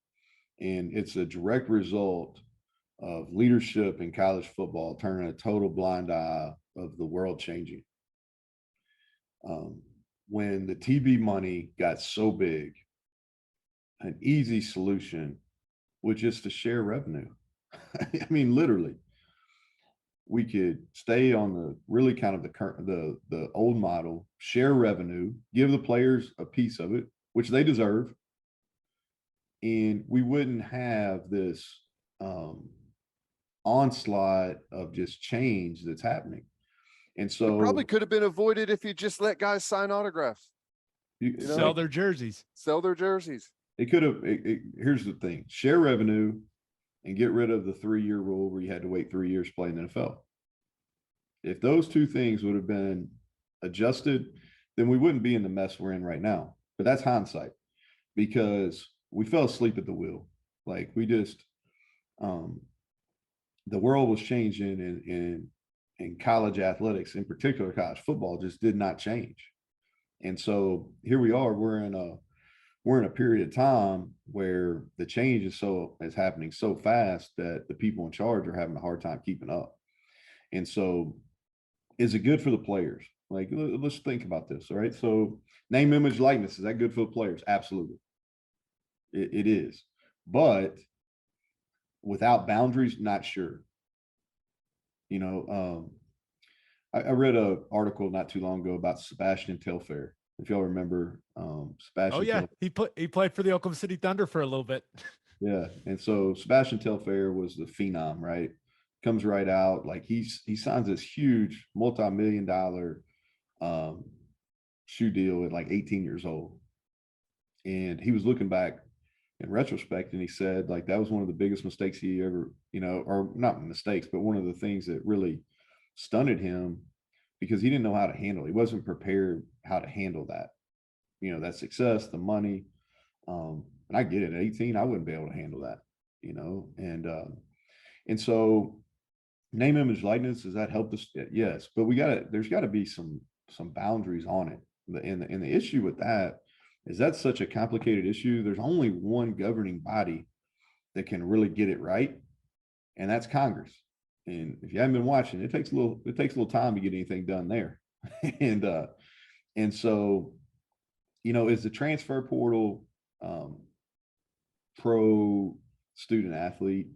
and it's a direct result of leadership in college football turning a total blind eye of the world changing. When the TV money got so big, an easy solution was just to share revenue. I mean, literally, we could stay on the really kind of the old model, share revenue, give the players a piece of it, which they deserve. And we wouldn't have this onslaught of just change that's happening. And so it probably could have been avoided if you just let guys sign autographs. Sell their jerseys. It could have. Here's the thing: share revenue and get rid of the 3-year rule where you had to wait 3 years to play in the NFL. If those two things would have been adjusted, then we wouldn't be in the mess we're in right now. But that's hindsight, because we fell asleep at the wheel. Like we just, the world was changing, in college athletics, in particular college football, just did not change. And so here we are, we're in a period of time where the change is happening so fast that the people in charge are having a hard time keeping up. And so is it good for the players? Like, let's think about this. All right. So name, image, likeness, is that good for the players? Absolutely. It is. But without boundaries, not sure. I read an article not too long ago about Sebastian Telfair. If y'all remember, Sebastian. Oh yeah, he played for the Oklahoma City Thunder for a little bit. Yeah, and so Sebastian Telfair was the phenom, right? Comes right out, like he signs this huge multi-million-dollar shoe deal at like 18 years old, and he was looking back in retrospect, and he said like that was one of the biggest mistakes he ever, or not mistakes, but one of the things that really stunted him, because he didn't know how to handle it. He wasn't prepared how to handle that, that success, the money. And I get it. At 18, I wouldn't be able to handle that, and so name, image, likeness, does that help us? Yes, but there's gotta be some boundaries on it. And the issue with that is that's such a complicated issue. There's only one governing body that can really get it right, and that's Congress. And if you haven't been watching, it takes a little time to get anything done there. and so, is the transfer portal pro student athlete?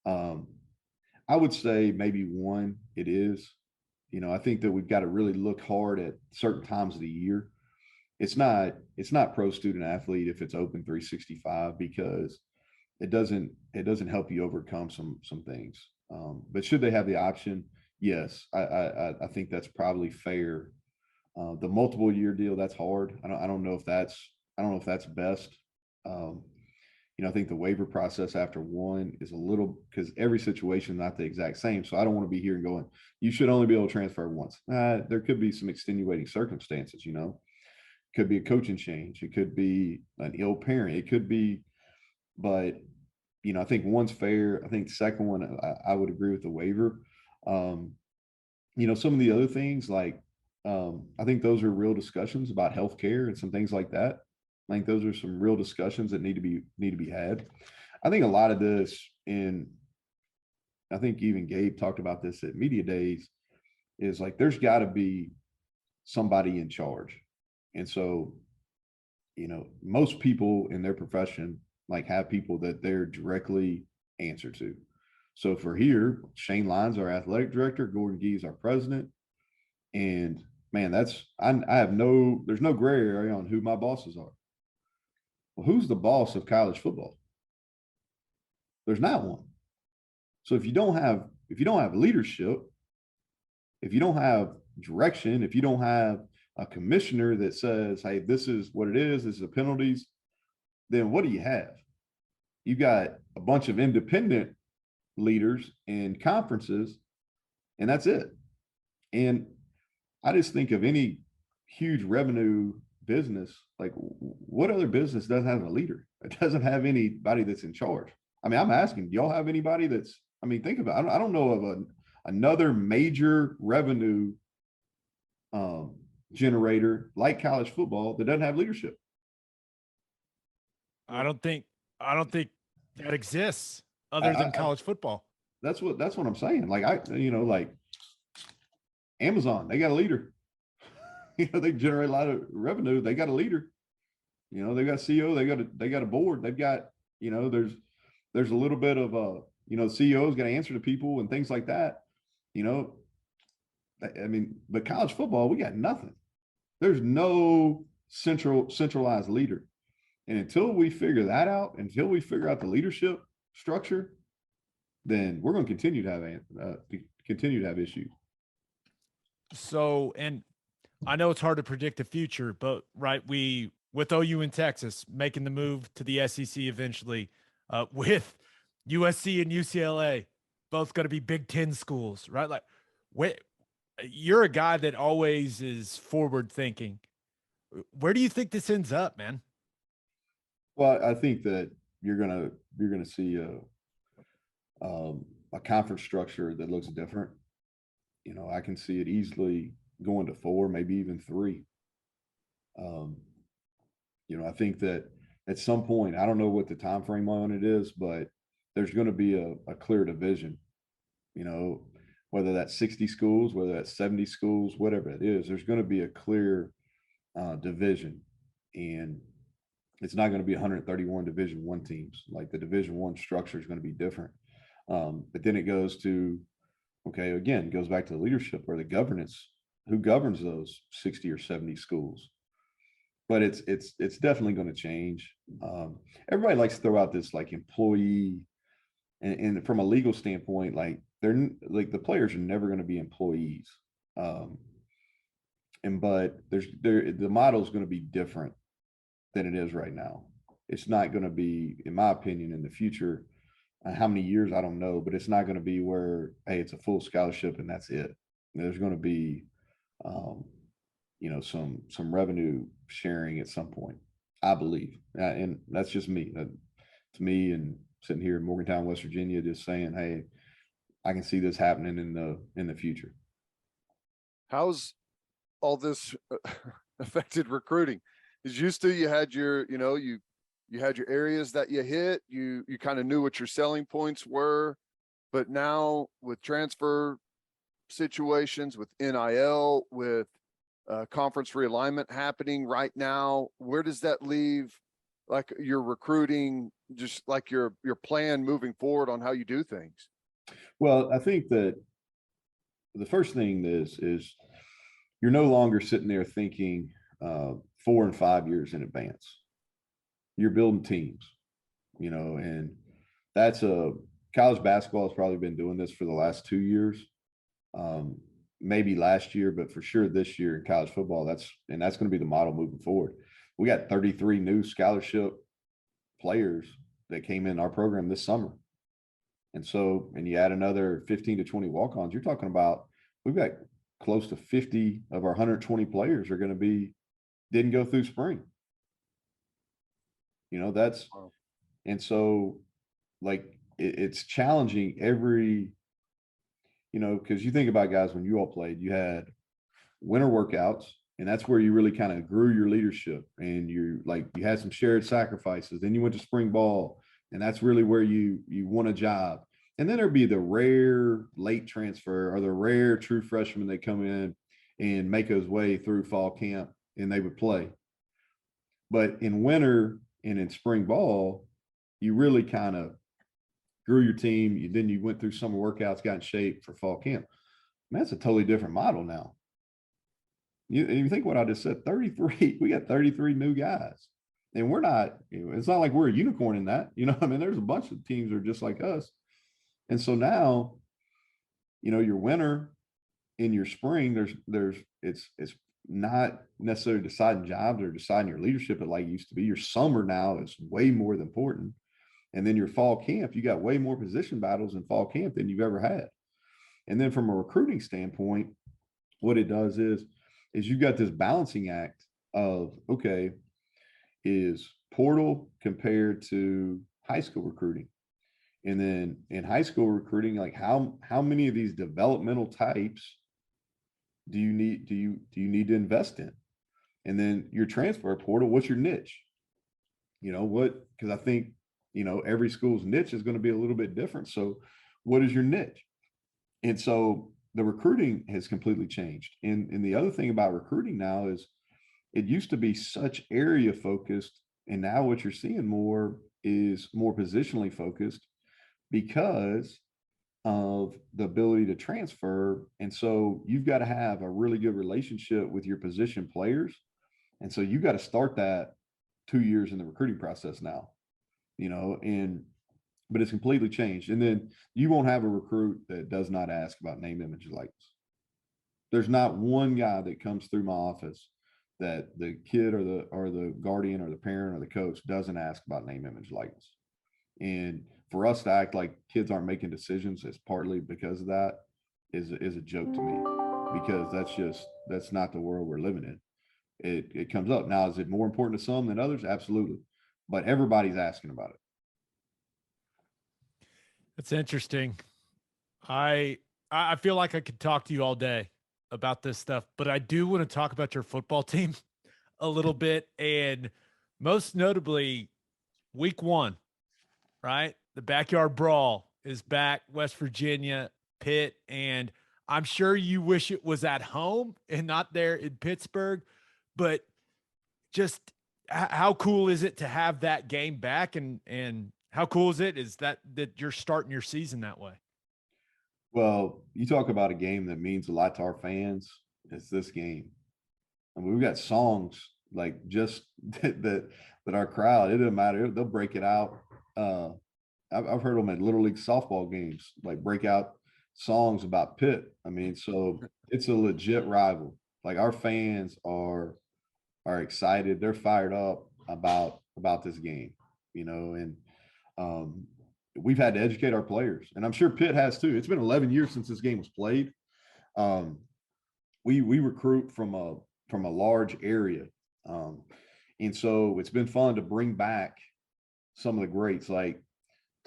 I would say maybe one, it is. I think that we've got to really look hard at certain times of the year. It's not pro student athlete if it's open 365, because it doesn't help you overcome some things. But should they have the option? Yes, I think that's probably fair. The multiple year deal, that's hard. I don't know if that's best. I think the waiver process after one is a little, because every situation is not the exact same. So I don't want to be here and going, you should only be able to transfer once. There could be some extenuating circumstances, could be a coaching change. It could be an ill parent. It could be, but I think one's fair. I think the second one, I would agree with the waiver. Some of the other things, like, I think those are real discussions about healthcare and some things like that. I think those are some real discussions that need to be had. I think a lot of this, and I think even Gabe talked about this at media days, is like there's got to be somebody in charge. And so, most people in their profession like have people that they're directly answer to. So for here, Shane Lyons, our athletic director, Gordon Gee's our president, and man, there's no gray area on who my bosses are. Well, who's the boss of college football? There's not one. So if you don't have leadership, if you don't have direction, if you don't have a commissioner that says, hey, this is what it is, this is the penalties, then what do you have? You got a bunch of independent leaders in conferences, and that's it. And I just think of any huge revenue business, like what other business doesn't have a leader? It doesn't have anybody that's in charge. I mean, I'm asking, do y'all have anybody think about it. I don't know of another major revenue generator like college football that doesn't have leadership. I don't think that exists other than college football. That's what I'm saying. Like like Amazon, they got a leader. They generate a lot of revenue. They got a leader. They got a CEO. They got a board. They've got there's a little bit of the CEO's got to answer to people and things like that. But college football, we got nothing. There's no centralized leader. And until we figure that out, until we figure out the leadership structure, then we're going to continue to have issues. So, and I know it's hard to predict the future, but right, with OU in Texas making the move to the SEC eventually, with USC and UCLA both going to be Big Ten schools, right? Like, you're a guy that always is forward thinking. Where do you think this ends up, man? Well, I think that you're gonna see a conference structure that looks different. You know, I can see it easily going to 4, maybe even 3. Um, you know, I think that at some point, I don't know what the time frame on it is, but there's going to be a clear division. You know, whether that's 60 schools, whether that's 70 schools, whatever it is, there's going to be a clear division, and it's not going to be 131 Division I teams. Like the Division I structure is going to be different. But then it goes to, okay, again, it goes back to the leadership or the governance. Who governs those 60 or 70 schools? But it's definitely going to change. Everybody likes to throw out this like employee, and from a legal standpoint, like they're like the players are never going to be employees. But the model is going to be different than it is right now. It's not going to be, in my opinion, in the future. How many years I don't know, but it's not going to be where, hey, it's a full scholarship and that's it. There's going to be, you know, some revenue sharing at some point, I believe, and that's just me. To me, and sitting here in Morgantown, West Virginia, just saying, hey, I can see this happening in the future. How's all this affected recruiting? Because used to you had your, you know, you had your areas that you hit, you kind of knew what your selling points were, but now with transfer situations, with NIL, with conference realignment happening right now, where does that leave like your recruiting, just like your plan moving forward on how you do things? Well, I think that the first thing is you're no longer sitting there thinking 4 and 5 years in advance. You're building teams, you know, and that's college basketball has probably been doing this for the last 2 years, maybe last year, but for sure this year in college football, that's going to be the model moving forward. We got 33 new scholarship players that came in our program this summer. And so, and you add another 15 to 20 walk-ons, you're talking about, we've got close to 50 of our 120 players are going to didn't go through spring. You know, and so like it's challenging every, you know, because you think about guys, when you all played, you had winter workouts, and that's where you really kind of grew your leadership, and you had some shared sacrifices. Then you went to spring ball, and that's really where you won a job. And then there'd be the rare late transfer or the rare true freshman that come in and make his way through fall camp, and they would play. But in winter and in spring ball, you really kind of grew your team. Then you went through summer workouts, got in shape for fall camp. Man, that's a totally different model now. You think what I just said, 33, we got 33 new guys. And we're not, it's not like we're a unicorn in that. You know, I mean, there's a bunch of teams that are just like us. And so now, you know, your winter in your spring, it's not necessarily deciding jobs or deciding your leadership like it used to be. Your summer now is way more important. And then your fall camp, you got way more position battles in fall camp than you've ever had. And then from a recruiting standpoint, what it does is you've got this balancing act of, okay, is portal compared to high school recruiting. And then in high school recruiting, like how many of these developmental types do you need to invest in? And then your transfer portal, what's your niche? You know what? Because I think, you know, every school's niche is going to be a little bit different. So what is your niche? And so the recruiting has completely changed. And the other thing about recruiting now is it used to be such area focused. And now what you're seeing more is more positionally focused because of the ability to transfer. And so you've got to have a really good relationship with your position players. And so you've got to start that 2 years in the recruiting process now, you know, but it's completely changed. And then you won't have a recruit that does not ask about name, image, and likeness. There's not one guy that comes through my office that the kid or the guardian or the parent or the coach doesn't ask about name, image, likeness. And for us to act like kids aren't making decisions is partly because of that is a joke to me, because that's not the world we're living in. It comes up. Now, is it more important to some than others? Absolutely. but everybody's asking about it. That's interesting. I feel like I could talk to you all day about this stuff, but I do want to talk about your football team a little bit, and most notably week 1, right? The backyard brawl is back, West Virginia, Pitt, and I'm sure you wish it was at home and not there in Pittsburgh, but just how cool is it to have that game back, and how cool is that you're starting your season that way? Well, you talk about a game that means a lot to our fans. It's this game. I mean, we've got songs like just that our crowd, it doesn't matter. They'll break it out. I've heard them at Little League softball games, like break out songs about Pitt. I mean, so it's a legit rival. Like our fans are excited. They're fired up about this game, and we've had to educate our players, and I'm sure Pitt has too. It's been 11 years since this game was played. We recruit from a large area, and so it's been fun to bring back some of the greats. Like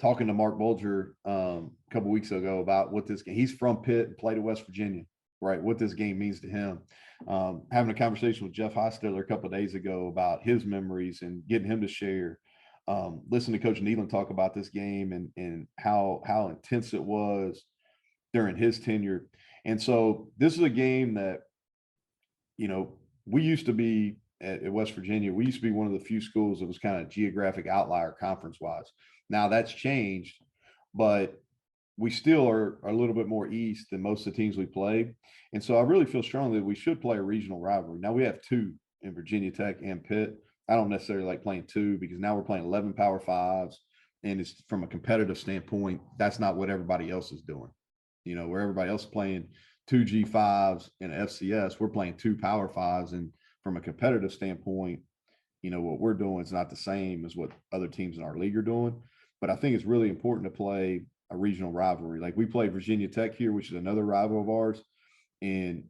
talking to Mark Bulger a couple weeks ago about what this game. He's from Pitt and played at West Virginia, right? What this game means to him. Having a conversation with Jeff Hostetler a couple of days ago about his memories and getting him to share. Listen to Coach Nealon talk about this game and how intense it was during his tenure. And so this is a game that, we used to be at West Virginia. We used to be one of the few schools that was kind of geographic outlier conference wise. Now that's changed, but we still are a little bit more east than most of the teams we play. And so I really feel strongly that we should play a regional rivalry. Now we have 2 in Virginia Tech and Pitt. I don't necessarily like playing 2 because now we're playing 11 Power Fives, and it's from a competitive standpoint, that's not what everybody else is doing. Where everybody else is playing 2 G5s and FCS, we're playing 2 Power Fives, and from a competitive standpoint, what we're doing is not the same as what other teams in our league are doing. But I think it's really important to play a regional rivalry. Like we played Virginia Tech here, which is another rival of ours, and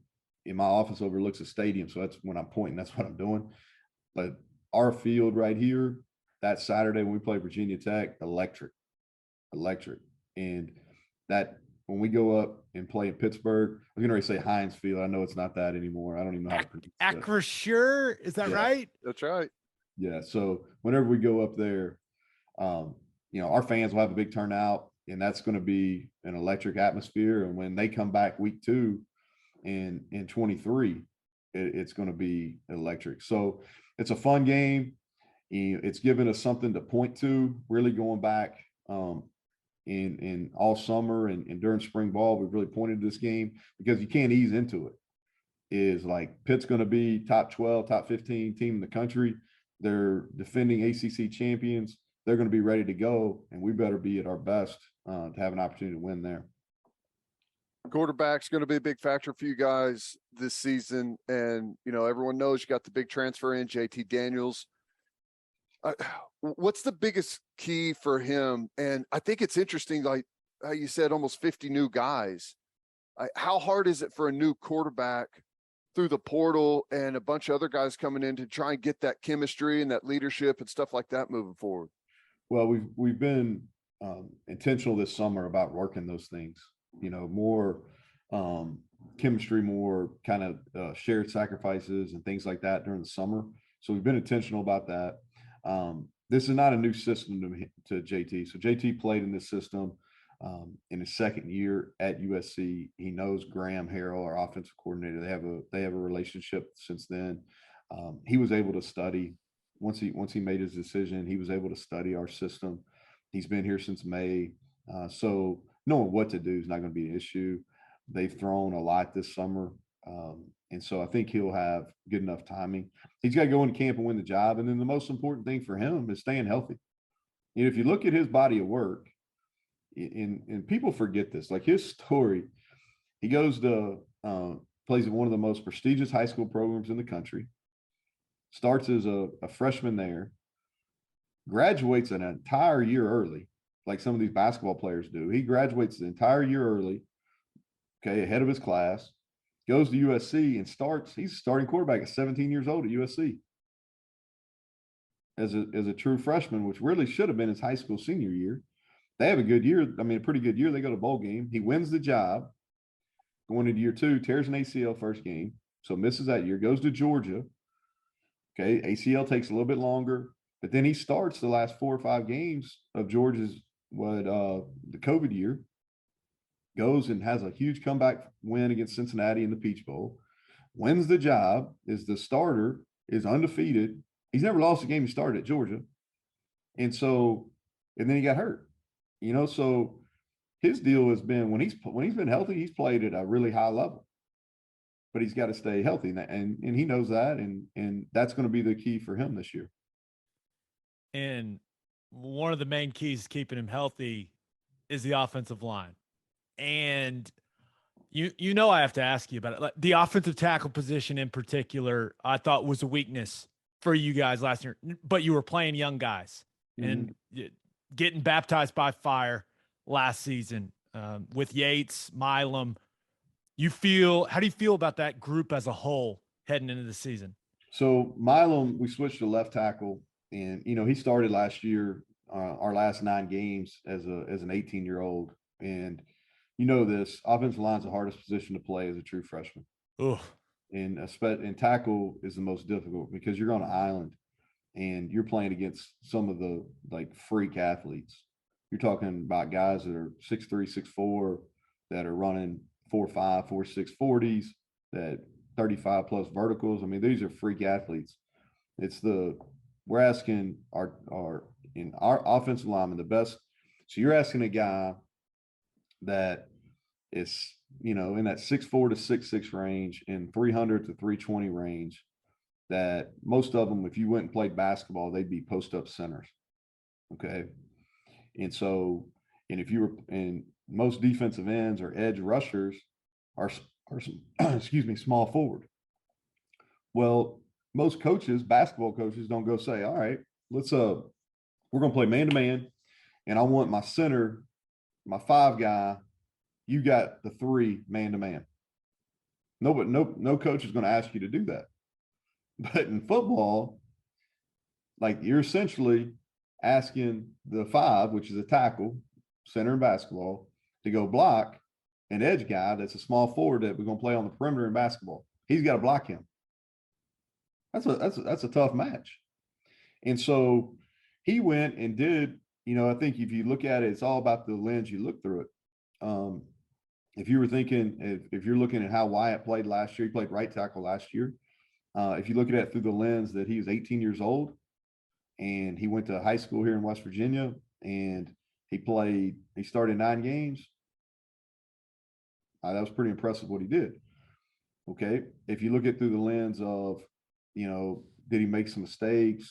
in my office overlooks a stadium, so that's when I'm pointing, that's what I'm doing. But our field right here, that Saturday when we play Virginia Tech, electric. And that when we go up and play in Pittsburgh, I was going to say Heinz Field. I know it's not that anymore. I don't even know how to pronounce it. Acrisure, is that right? That's right. Yeah. So whenever we go up there, our fans will have a big turnout, and that's going to be an electric atmosphere. And when they come back week 2 in 23, it's going to be electric. So it's a fun game. It's given us something to point to, really going back in all summer and during spring ball. We've really pointed to this game because you can't ease into it. Is like Pitt's going to be top 12, top 15 team in the country. They're defending ACC champions. They're going to be ready to go, and we better be at our best to have an opportunity to win there. Quarterback's going to be a big factor for you guys this season. And, everyone knows you got the big transfer in, JT Daniels. What's the biggest key for him? And I think it's interesting, like how you said, almost 50 new guys. How hard is it for a new quarterback through the portal and a bunch of other guys coming in to try and get that chemistry and that leadership and stuff like that moving forward? Well, we've been intentional this summer about working those things. More chemistry, more kind of shared sacrifices and things like that during the summer. So we've been intentional about that. This is not a new system to JT. So JT played in this system in his second year at USC. He knows Graham Harrell, our offensive coordinator. They have a relationship since then. He was able to study once he made his decision. He was able to study our system. He's been here since May. So knowing what to do is not going to be an issue. They've thrown a lot this summer. And so I think he'll have good enough timing. He's got to go into camp and win the job. And then the most important thing for him is staying healthy. If you look at his body of work, and people forget this, like his story, he goes to plays at one of the most prestigious high school programs in the country, starts as a freshman there, graduates an entire year early, like some of these basketball players do. He graduates the entire year early, ahead of his class, goes to USC and he's starting quarterback at 17 years old at USC. as a true freshman, which really should have been his high school senior year. They have a good year. I mean, a pretty good year. They go to bowl game. He wins the job going into year 2, tears an ACL first game. So misses that year, goes to Georgia. Okay. ACL takes a little bit longer, but then he starts the last 4 or 5 games of Georgia's, the COVID year, goes and has a huge comeback win against Cincinnati in the Peach Bowl, wins the job, is the starter, is undefeated. He's never lost a game he started at Georgia. And then he got hurt, so his deal has been when he's been healthy, he's played at a really high level, but he's got to stay healthy. And he knows that. And that's going to be the key for him this year. And one of the main keys to keeping him healthy is the offensive line. And I have to ask you about it. Like the offensive tackle position in particular, I thought was a weakness for you guys last year, but you were playing young guys and getting baptized by fire last season with Yates, Milam. How do you feel about that group as a whole heading into the season? So Milam, we switched to left tackle, and he started last year, our last 9 games as an 18-year-old, and this offensive line is the hardest position to play as a true freshman. Ugh. And tackle is the most difficult because you're on an island and you're playing against some of the freak athletes. You're talking about guys that are 6'3", 6'4", that are running 4.5, 4.6 40s, that 35 plus verticals. I mean, these are freak athletes. We're asking our offensive lineman the best. So you're asking a guy that is, in that 6'4" to 6'6" range, in 300 to 320 range, that most of them, if you went and played basketball, they'd be post-up centers. Okay. And if you were in most defensive ends or edge rushers are small forward. Well, most coaches, basketball coaches, don't go say, all right, we're going to play man-to-man, and I want my center, my 5 guy, you got the 3 man-to-man. No coach is going to ask you to do that. But in football, you're essentially asking the 5, which is a tackle, center in basketball, to go block an edge guy that's a small forward that we're going to play on the perimeter in basketball. He's got to block him. That's a tough match. And so he went and did, I think if you look at it, it's all about the lens you look through it. If you're looking at how Wyatt played last year, he played right tackle last year. If you look at it through the lens that he was 18 years old and he went to high school here in West Virginia and he started 9 games. That was pretty impressive what he did. Okay. If you look at it through the lens of, did he make some mistakes?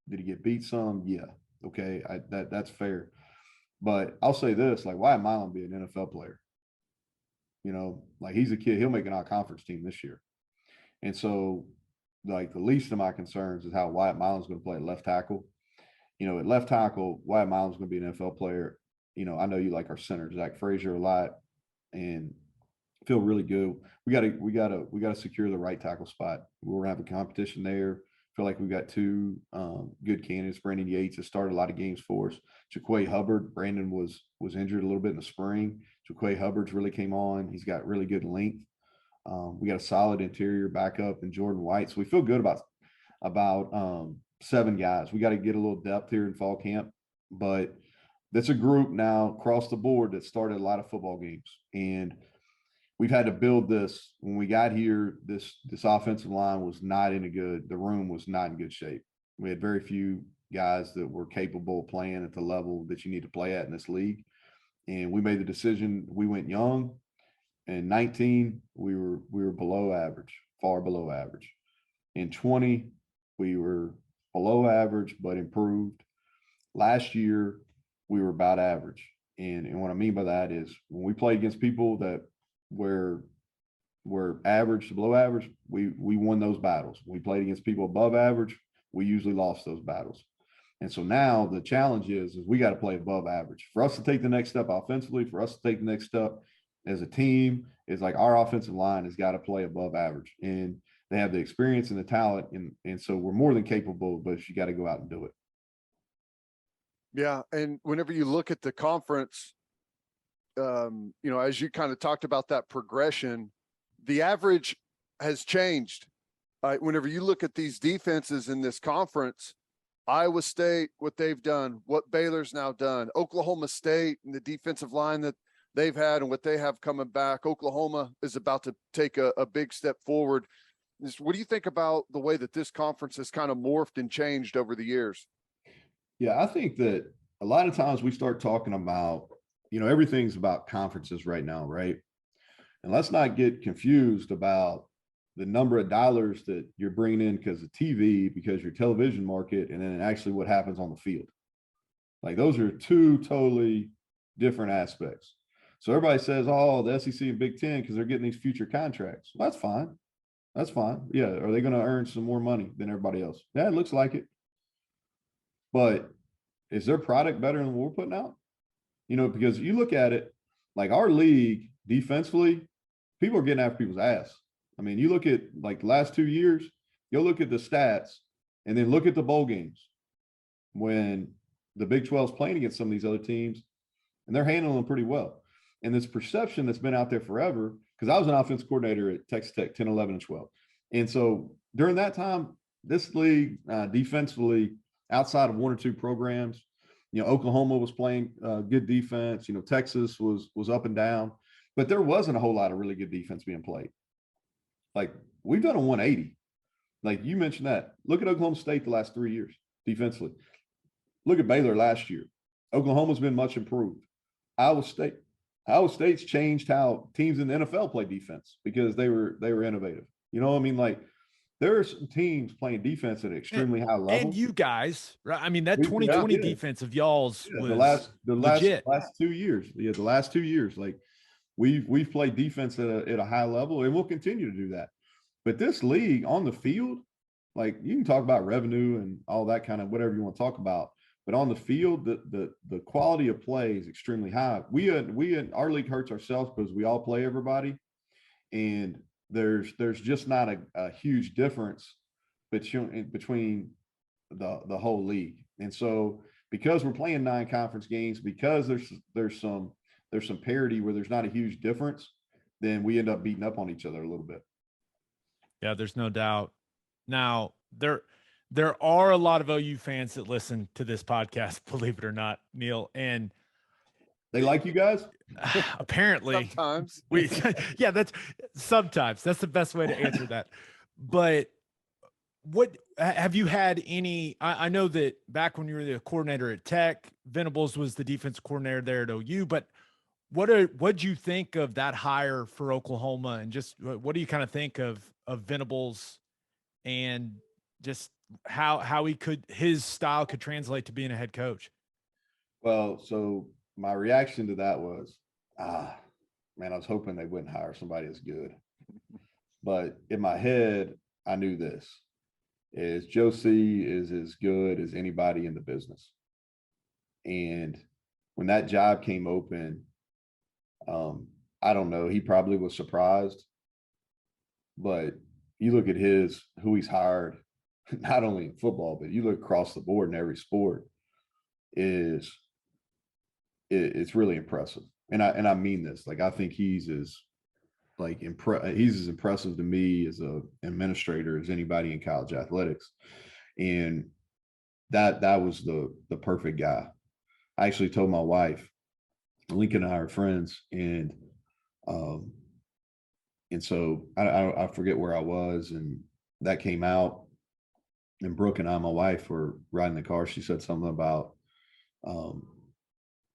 Did he get beat some? Yeah. Okay. That's fair. But I'll say this, Wyatt Milam be an NFL player? He's a kid, he'll make an all-conference team this year. And so, the least of my concerns is how Wyatt Milam's going to play at left tackle. At left tackle, Wyatt Milam's going to be an NFL player. I know you like our center, Zach Frazier, a lot, and feel really good. We got to secure the right tackle spot. We're going to have a competition there. Feel like we've got 2 good candidates. Brandon Yates has started a lot of games for us. Jaquay Hubbard, Brandon was injured a little bit in the spring. Jaquay Hubbard's really came on. He's got really good length. We got a solid interior backup in Jordan White. So we feel good about 7 guys. We got to get a little depth here in fall camp, but that's a group now across the board that started a lot of football games. And we've had to build this. When we got here, this offensive line was not the room was not in good shape. We had very few guys that were capable of playing at the level that you need to play at in this league. And we made the decision. We went young. In 19, we were below average, far below average. In 20, we were below average, but improved. Last year, we were about average. And what I mean by that is when we played against people that were average to below average, we won those battles. When we played against people above average, we usually lost those battles. And so now the challenge is we got to play above average. For us to take the next step offensively, for us to take the next step as a team, is like our offensive line has got to play above average, and they have the experience and the talent, and so we're more than capable, but you got to go out and do it. Yeah, and whenever you look at the conference, as you kind of talked about that progression, the average has changed. Whenever you look at these defenses in this conference, Iowa State, what they've done, what Baylor's now done, Oklahoma State and the defensive line that they've had and what they have coming back. Oklahoma is about to take a big step forward. What do you think about the way that this conference has kind of morphed and changed over the years? Yeah, I think that a lot of times we start talking about, everything's about conferences right now, right? And let's not get confused about the number of dollars that you're bringing in because of TV, because your television market, and then actually what happens on the field. Like those are two totally different aspects. So everybody says, oh, the SEC and Big Ten, because they're getting these future contracts. Well, that's fine. That's fine. Yeah. Are they going to earn some more money than everybody else? Yeah, it looks like it. But is their product better than what we're putting out? Because you look at it, like our league defensively, people are getting after people's ass. I mean, you look at like the last 2 years, you'll look at the stats and then look at the bowl games when the Big 12 is playing against some of these other teams, and they're handling them pretty well. And this perception that's been out there forever, because I was an offensive coordinator at Texas Tech 10, 11, and 12. And so during that time, this league defensively, outside of one or two programs, Oklahoma was playing good defense. Texas was up and down, but there wasn't a whole lot of really good defense being played. Like we've done a 180. Like you mentioned that. Look at Oklahoma State the last 3 years defensively. Look at Baylor last year. Oklahoma's been much improved. Iowa State's changed how teams in the NFL play defense because they were innovative. Like there are some teams playing defense at an extremely high level. And you guys, right? I mean, that 2020 defense of y'all's was the last 2 years. Yeah, the last 2 years. Like we've played defense at a high level, and we'll continue to do that. But this league on the field, like you can talk about revenue and all that kind of whatever you want to talk about, but on the field, the quality of play is extremely high. We in our league hurts ourselves because we all play everybody, and there's just not a huge difference between the whole league. And so because we're playing 9 conference games, because there's some parity where there's not a huge difference, then we end up beating up on each other a little bit. Yeah, there's no doubt. Now, there are a lot of OU fans that listen to this podcast, believe it or not, Neal, and they like you guys. Apparently, sometimes sometimes that's the best way to answer that. But what have you had any? I know that back when you were the coordinator at Tech, Venables was the defense coordinator there at OU. But what'd you think of that hire for Oklahoma, and just what do you kind of think of Venables and just how his style could translate to being a head coach? Well, so my reaction to that was, man, I was hoping they wouldn't hire somebody as good. But in my head, I knew this is Joe C is as good as anybody in the business. And when that job came open, I don't know, he probably was surprised. But you look at who he's hired, not only in football, but you look across the board in every sport, it's really impressive. And I mean this, like, I think he's as impressive to me as an administrator as anybody in college athletics. And that was the perfect guy. I actually told my wife, Lincoln and I are friends, and so I forget where I was, and that came out, and Brooke and I, my wife, were riding the car. She said something about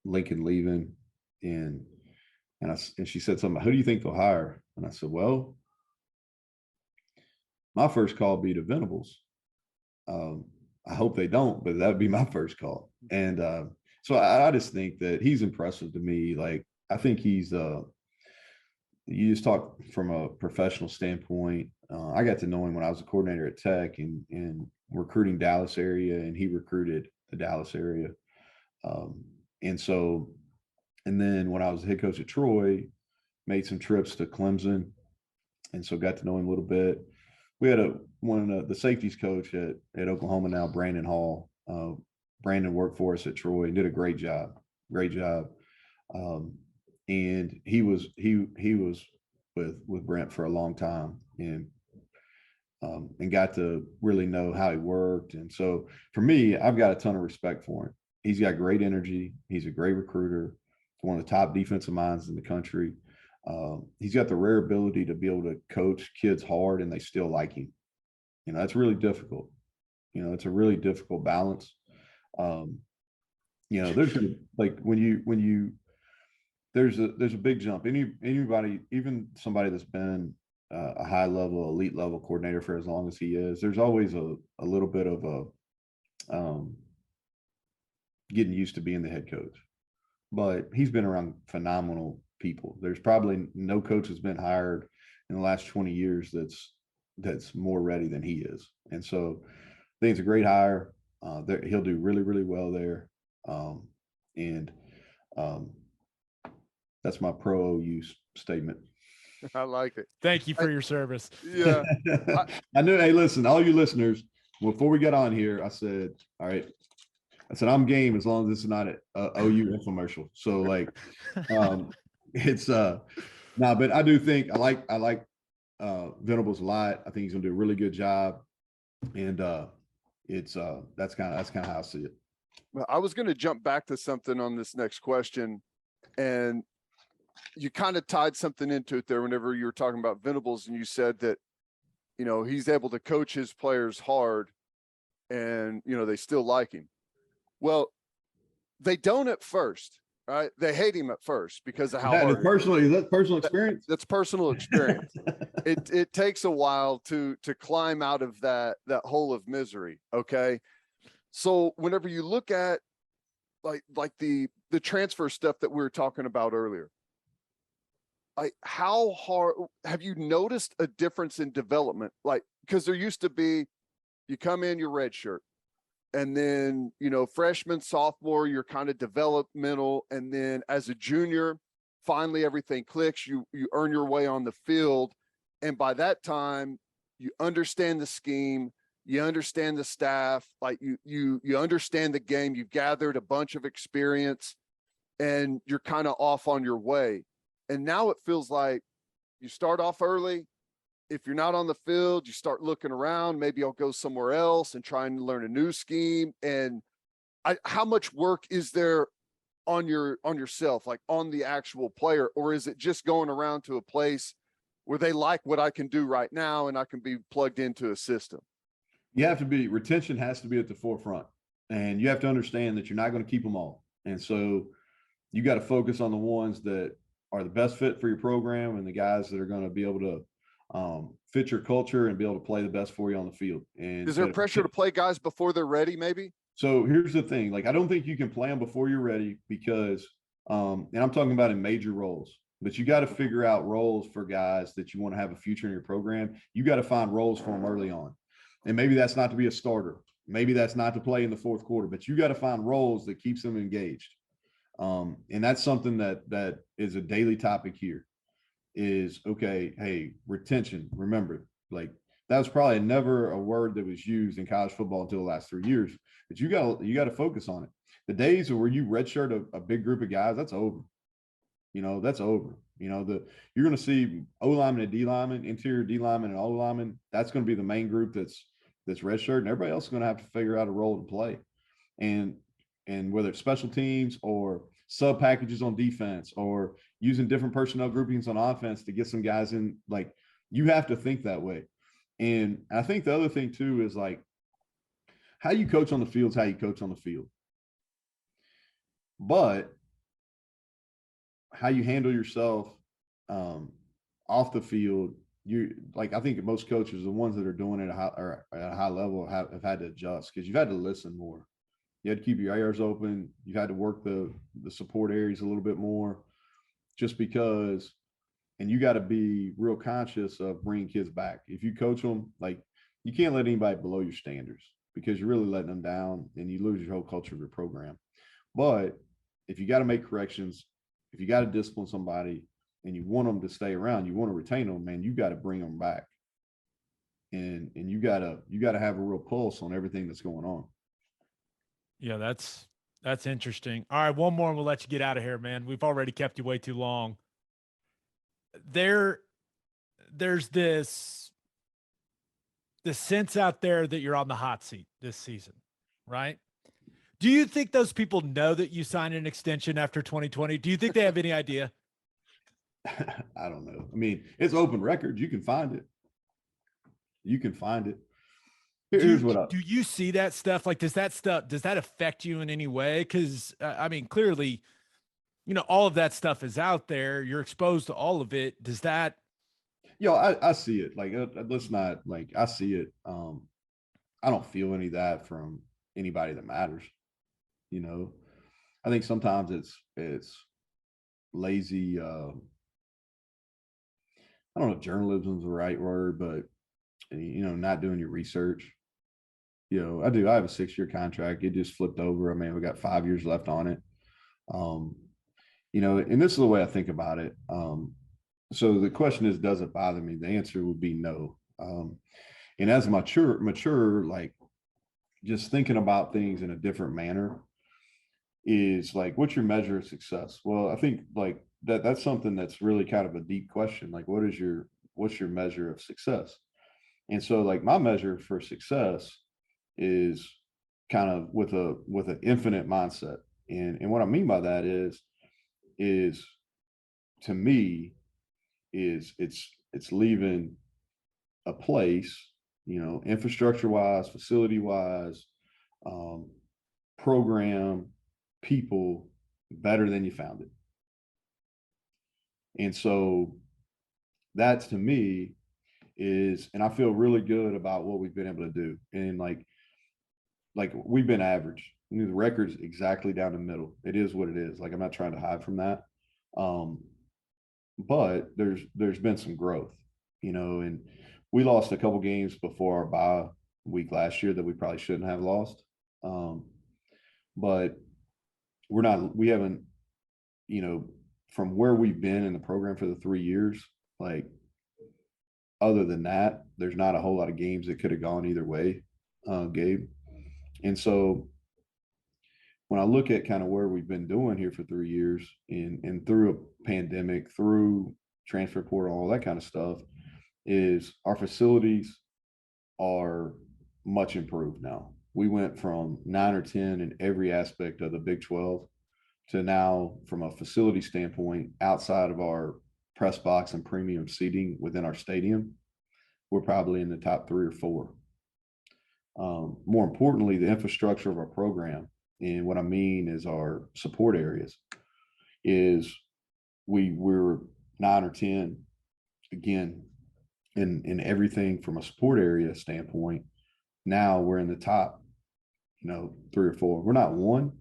Lincoln leaving, and she said something, who do you think they'll hire? And I said, well, my first call would be to Venables. I hope they don't, but that would be my first call. And so I just think that he's impressive to me. Like, I think he's you just talk from a professional standpoint. I got to know him when I was a coordinator at Tech and recruiting Dallas area, and he recruited the Dallas area. And then when I was the head coach at Troy, made some trips to Clemson, and so got to know him a little bit. We had the safeties coach at Oklahoma now, Brandon Hall. Brandon worked for us at Troy and did a great job. And he was with Brent for a long time, and got to really know how he worked. And so for me, I've got a ton of respect for him. He's got great energy. He's a great recruiter. One of the top defensive minds in the country. He's got the rare ability to be able to coach kids hard and they still like him. That's really difficult. It's a really difficult balance. There's like when you there's a big jump. Anybody, even somebody that's been a high level, elite level coordinator for as long as he is, there's always a little bit of a getting used to being the head coach. But he's been around phenomenal people. There's probably no coach that's been hired in the last 20 years that's more ready than he is. And so I think it's a great hire. He'll do really, really well there. That's my pro OU statement. I like it. Thank you for your service. Yeah. I knew. Hey, listen, all you listeners, before we got on here, I said, all right, I'm game as long as it's not an OU infomercial. So like, it's but I do think I like Venables a lot. I think he's gonna do a really good job, and that's kind of how I see it. Well, I was going to jump back to something on this next question, and you kind of tied something into it there whenever you were talking about Venables, and you said that he's able to coach his players hard, and they still like him. Well, they don't at first, right? They hate him at first because of how hard. Is that personal experience? That's personal experience. It takes a while to climb out of that hole of misery. Okay. So whenever you look at like the transfer stuff that we were talking about earlier, like how hard have you noticed a difference in development? Like, because there used to be, you come in your red shirt, and then, freshman, sophomore, you're kind of developmental. And then as a junior, finally everything clicks. You earn your way on the field. And by that time, you understand the scheme, you understand the staff, like you understand the game, you've gathered a bunch of experience, and you're kind of off on your way. And now it feels like you start off early. If you're not on the field, you start looking around. Maybe I'll go somewhere else and try and learn a new scheme. And how much work is there on yourself, like on the actual player, or is it just going around to a place where they like what I can do right now and I can be plugged into a system? Retention has to be at the forefront, and you have to understand that you're not going to keep them all. And so you got to focus on the ones that are the best fit for your program and the guys that are going to be able to fit your culture and be able to play the best for you on the field. And is there pressure to play guys before they're ready, maybe? So here's the thing. Like, I don't think you can play them before you're ready because, and I'm talking about in major roles, but you got to figure out roles for guys that you want to have a future in your program. You got to find roles for them early on. And maybe that's not to be a starter. Maybe that's not to play in the fourth quarter, but you got to find roles that keeps them engaged. And that's something that is a daily topic here is, okay, hey, retention. Remember, like, that was probably never a word that was used in college football until the last 3 years, but you got to focus on it. The days where you redshirt a big group of guys, that's over. That's over. You're going to see O lineman and D lineman, interior D lineman and O lineman. That's going to be the main group that's redshirt, and everybody else is going to have to figure out a role to play. And whether it's special teams or sub packages on defense or using different personnel groupings on offense to get some guys in, like, you have to think that way. And I think the other thing too is, like, how you coach on the field is how you coach on the field. But how you handle yourself off the field, I think most coaches, the ones that are doing it at a high level, have had to adjust because you've had to listen more. You had to keep your ears open. You've had to work the support areas a little bit more, just because. And you got to be real conscious of bringing kids back. If you coach them, like, you can't let anybody below your standards because you're really letting them down and you lose your whole culture of your program. But if you got to make corrections, if you got to discipline somebody, and you want them to stay around, you want to retain them, man, you got to bring them back. And you gotta have a real pulse on everything that's going on. Yeah, that's interesting. All right, one more and we'll let you get out of here, man. We've already kept you way too long. There's this sense out there that you're on the hot seat this season, right? Do you think those people know that you signed an extension after 2020? Do you think they have any idea? I don't know. I mean, it's open record. You can find it. Do you see that stuff? Like, does that affect you in any way? Because I mean, clearly, all of that stuff is out there. You're exposed to all of it. Does that? I see it. Like, let's not like, I see it. I don't feel any of that from anybody that matters. I think sometimes it's lazy. I don't know if journalism is the right word, but not doing your research. I have a 6-year contract. It just flipped over. I mean, we got 5 years left on it. And this is the way I think about it. So the question is, does it bother me? The answer would be no. And as mature, like just thinking about things in a different manner is like, what's your measure of success? Well, I think like that's something that's really kind of a deep question. Like, what's your measure of success? And so like my measure for success is kind of with an infinite mindset. And what I mean by that is to me is it's leaving a place, infrastructure wise, facility wise, program, people better than you found it. And so that to me is, and I feel really good about what we've been able to do. And like we've been average. The record's exactly down the middle. It is what it is. Like, I'm not trying to hide from that. But there's been some growth, and we lost a couple games before our bye week last year that we probably shouldn't have lost. But we haven't, from where we've been in the program for the 3 years, like, other than that, there's not a whole lot of games that could have gone either way, Gabe. And so when I look at kind of where we've been doing here for 3 years and through a pandemic, through transfer portal, all that kind of stuff, is our facilities are much improved now. We went from 9 or 10 in every aspect of the Big 12 to now, from a facility standpoint, outside of our press box and premium seating within our stadium, we're probably in the top 3 or 4. More importantly, the infrastructure of our program, and what I mean is our support areas, is we're 9 or 10 again in everything from a support area standpoint. Now we're in the top, 3 or 4. We're not 1,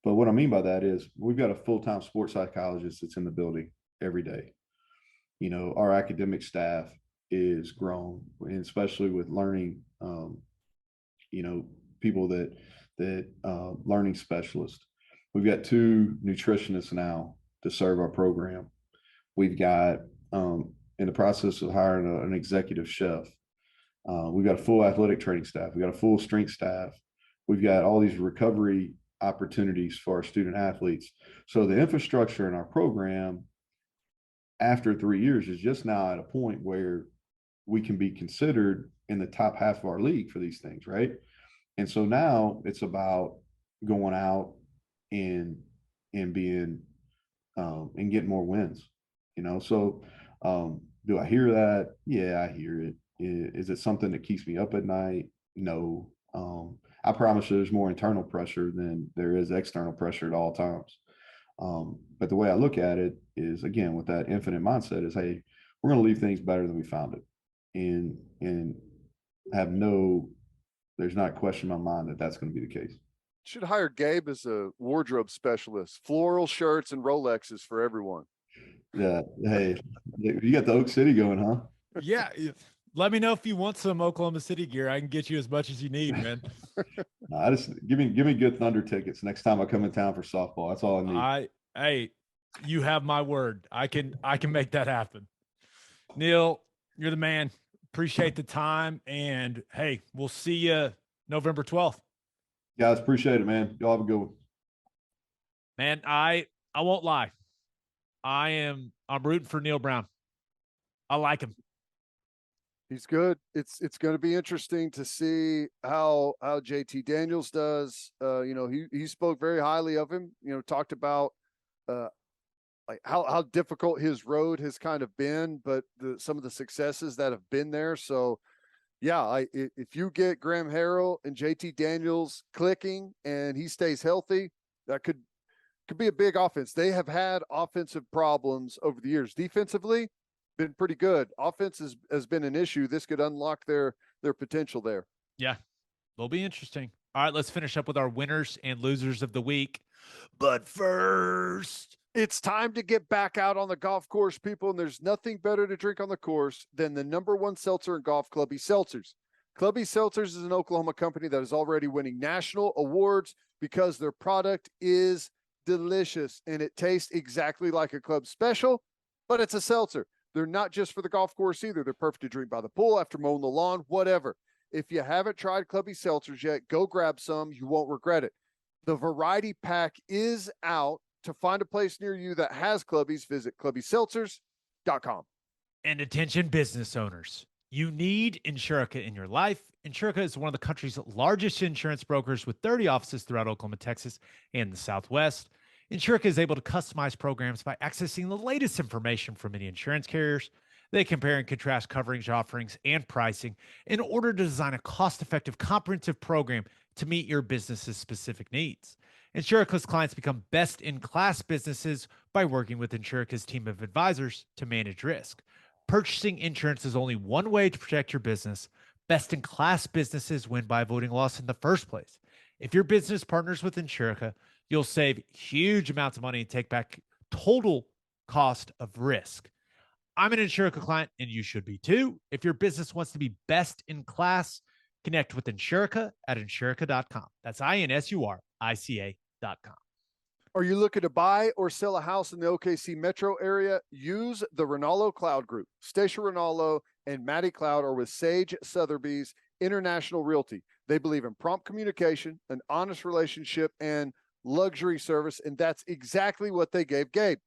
but what I mean by that is we've got a full-time sports psychologist that's in the building every day. Our academic staff is grown, and especially with learning, people that learning specialists. We've got 2 nutritionists now to serve our program. We've got in the process of hiring an executive chef. We've got a full athletic training staff. We've got a full strength staff. We've got all these recovery opportunities for our student athletes. So the infrastructure in our program after 3 years is just now at a point where we can be considered in the top half of our league for these things, right? And so now it's about going out and being and getting more wins, So do I hear that? Yeah, I hear it. Is it something that keeps me up at night? No. I promise you there's more internal pressure than there is external pressure at all times. But the way I look at it is, again, with that infinite mindset, is, hey, we're going to leave things better than we found it. And there's not a question in my mind that that's going to be the case. Should hire Gabe as a wardrobe specialist. Floral shirts and Rolexes for everyone. Yeah. Hey, you got the Oak City going, huh? Yeah. Let me know if you want some Oklahoma City gear. I can get you as much as you need, man. I just give me good Thunder tickets next time I come in town for softball. That's all I need. Hey, You have my word. I can make that happen. Neal, you're the man. Appreciate the time. And hey, we'll see you November 12th. Guys, appreciate it, man. Y'all have a good one. Man, I won't lie. I'm rooting for Neal Brown. I like him. He's good. It's going to be interesting to see how JT Daniels does. He spoke very highly of him. Talked about like how difficult his road has kind of been, but some of the successes that have been there. So, yeah, if you get Graham Harrell and JT Daniels clicking and he stays healthy, that could be a big offense. They have had offensive problems over the years. Defensively, been pretty good. Offense has been an issue. This could unlock their potential there. Yeah, it'll be interesting. All right, let's finish up with our winners and losers of the week. But first, it's time to get back out on the golf course, people, and there's nothing better to drink on the course than the #1 seltzer in golf, Clubby Seltzers. Clubby Seltzers is an Oklahoma company that is already winning national awards because their product is delicious and it tastes exactly like a club special, but it's a seltzer. They're not just for the golf course either. They're perfect to drink by the pool, after mowing the lawn, whatever. If you haven't tried Clubby Seltzers yet, go grab some. You won't regret it. The variety pack is out. To find a place near you that has Clubbies, visit clubbyseltzers.com. And attention business owners, you need Insurica in your life. Insurica is one of the country's largest insurance brokers with 30 offices throughout Oklahoma, Texas, and the Southwest. Insurica is able to customize programs by accessing the latest information from many insurance carriers. They compare and contrast coverage offerings and pricing in order to design a cost-effective, comprehensive program to meet your business's specific needs. Insurica's clients become best-in-class businesses by working with Insurica's team of advisors to manage risk. Purchasing insurance is only one way to protect your business. Best-in-class businesses win by avoiding loss in the first place. If your business partners with Insurica, you'll save huge amounts of money and take back total cost of risk. I'm an Insurica client, and you should be too. If your business wants to be best in class, connect with Insurica at insurica.com. That's INSURICA.com. Are you looking to buy or sell a house in the OKC metro area? Use the Rinaldo Cloud Group. Stacia Rinaldo and Maddie Cloud are with Sage Sotheby's International Realty. They believe in prompt communication, an honest relationship, and luxury service, and that's exactly what they gave Gabe.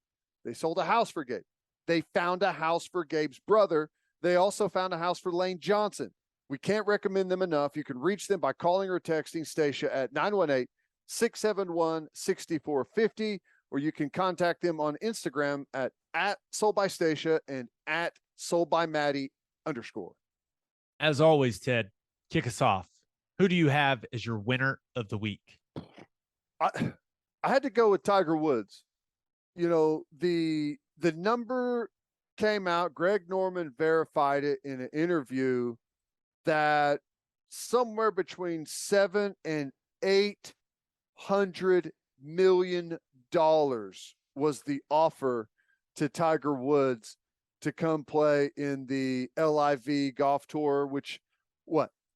They sold a house for Gabe. They found a house for Gabe's brother. They also found a house for Lane Johnson. We can't recommend them enough. You can reach them by calling or texting Stacia at 918-671-6450, or you can contact them on Instagram at @SoldByStacia and @SoldByMaddie_. As always, Ted, kick us off. Who do you have as your winner of the week? I had to go with Tiger Woods. The number came out. Greg Norman verified it in an interview that somewhere between $700 and $800 million was the offer to Tiger Woods to come play in the LIV Golf Tour, which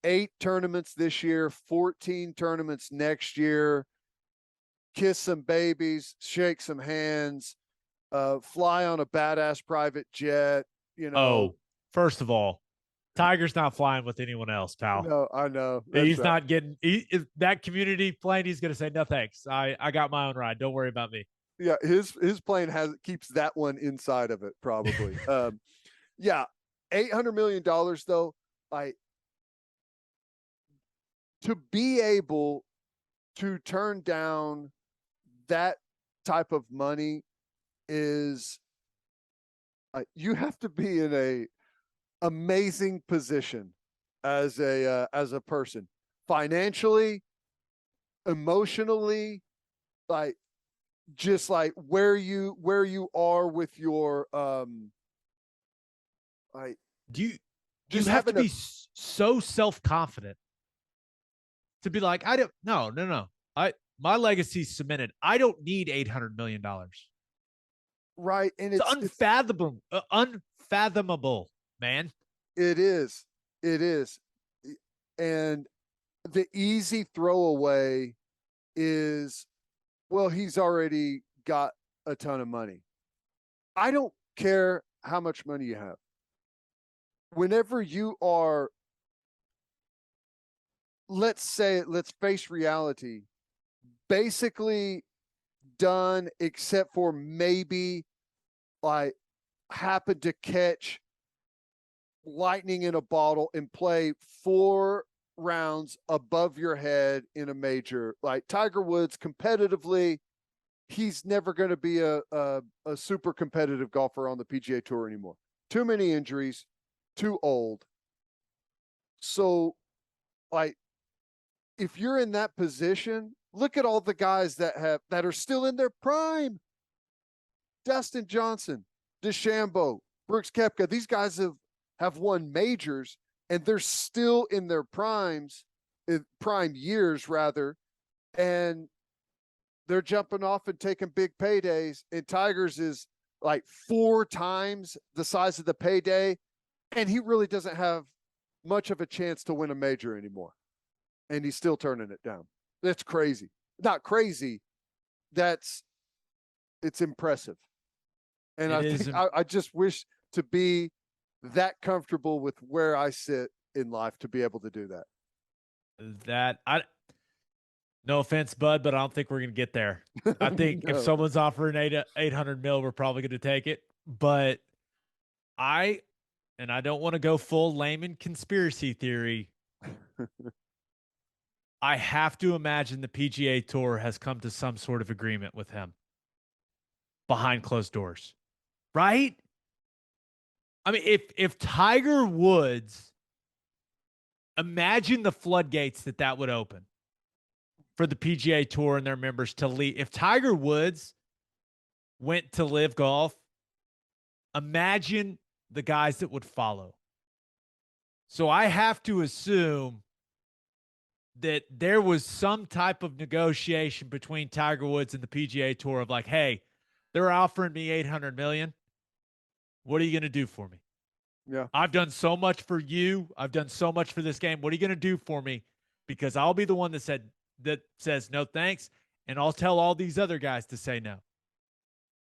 8 tournaments this year, 14 tournaments next year. Kiss some babies, shake some hands, fly on a badass private jet. Oh, first of all, Tiger's not flying with anyone else, pal. No, I know. He's right. Not getting that community plane. He's going to say, no, thanks. I got my own ride. Don't worry about me. Yeah. His plane keeps that one inside of it, probably. Yeah. $800 million though. To be able to turn down that type of money is you have to be in a amazing position as a person, financially, emotionally, just where you are with your do you have to be so self-confident to be like, no. My legacy's cemented. I don't need $800 million. Right. And it's unfathomable, man. It is. And the easy throwaway is, well, he's already got a ton of money. I don't care how much money you have. Whenever you are, let's face reality, basically done except for maybe like happen to catch lightning in a bottle and play 4 rounds above your head in a major. Like Tiger Woods competitively, he's never going to be a super competitive golfer on the PGA Tour anymore. Too many injuries, too old. So like if you're in that position, look at all the guys that are still in their prime. Dustin Johnson, DeChambeau, Brooks Koepka, these guys have won majors and they're still in their prime years rather, and they're jumping off and taking big paydays. And Tiger's is like 4 times the size of the payday, and he really doesn't have much of a chance to win a major anymore. And he's still turning it down. That's crazy. Not crazy. It's impressive. And I just wish to be that comfortable with where I sit in life to be able to do that. No offense, bud, but I don't think we're going to get there. I think No. if someone's offering 800 mil, we're probably going to take it. But I don't want to go full Lehman conspiracy theory. I have to imagine the PGA Tour has come to some sort of agreement with him behind closed doors, right? I mean, if Tiger Woods, imagine the floodgates that would open for the PGA Tour and their members to leave. If Tiger Woods went to Live Golf, imagine the guys that would follow. So I have to assume that there was some type of negotiation between Tiger Woods and the PGA Tour of like, hey, they're offering me $800 million. What are you going to do for me? Yeah. I've done so much for you. I've done so much for this game. What are you going to do for me? Because I'll be the one that says no thanks, and I'll tell all these other guys to say no.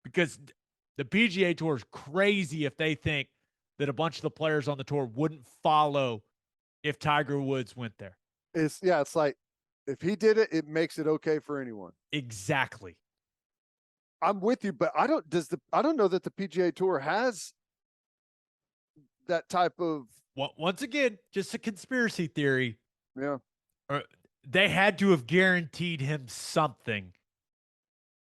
Because the PGA Tour is crazy if they think that a bunch of the players on the tour wouldn't follow if Tiger Woods went there. It's like if he did it, it makes it okay for anyone. Exactly. I'm with you, but I don't know that the PGA Tour has that type of. Once again, just a conspiracy theory. Yeah. They had to have guaranteed him something.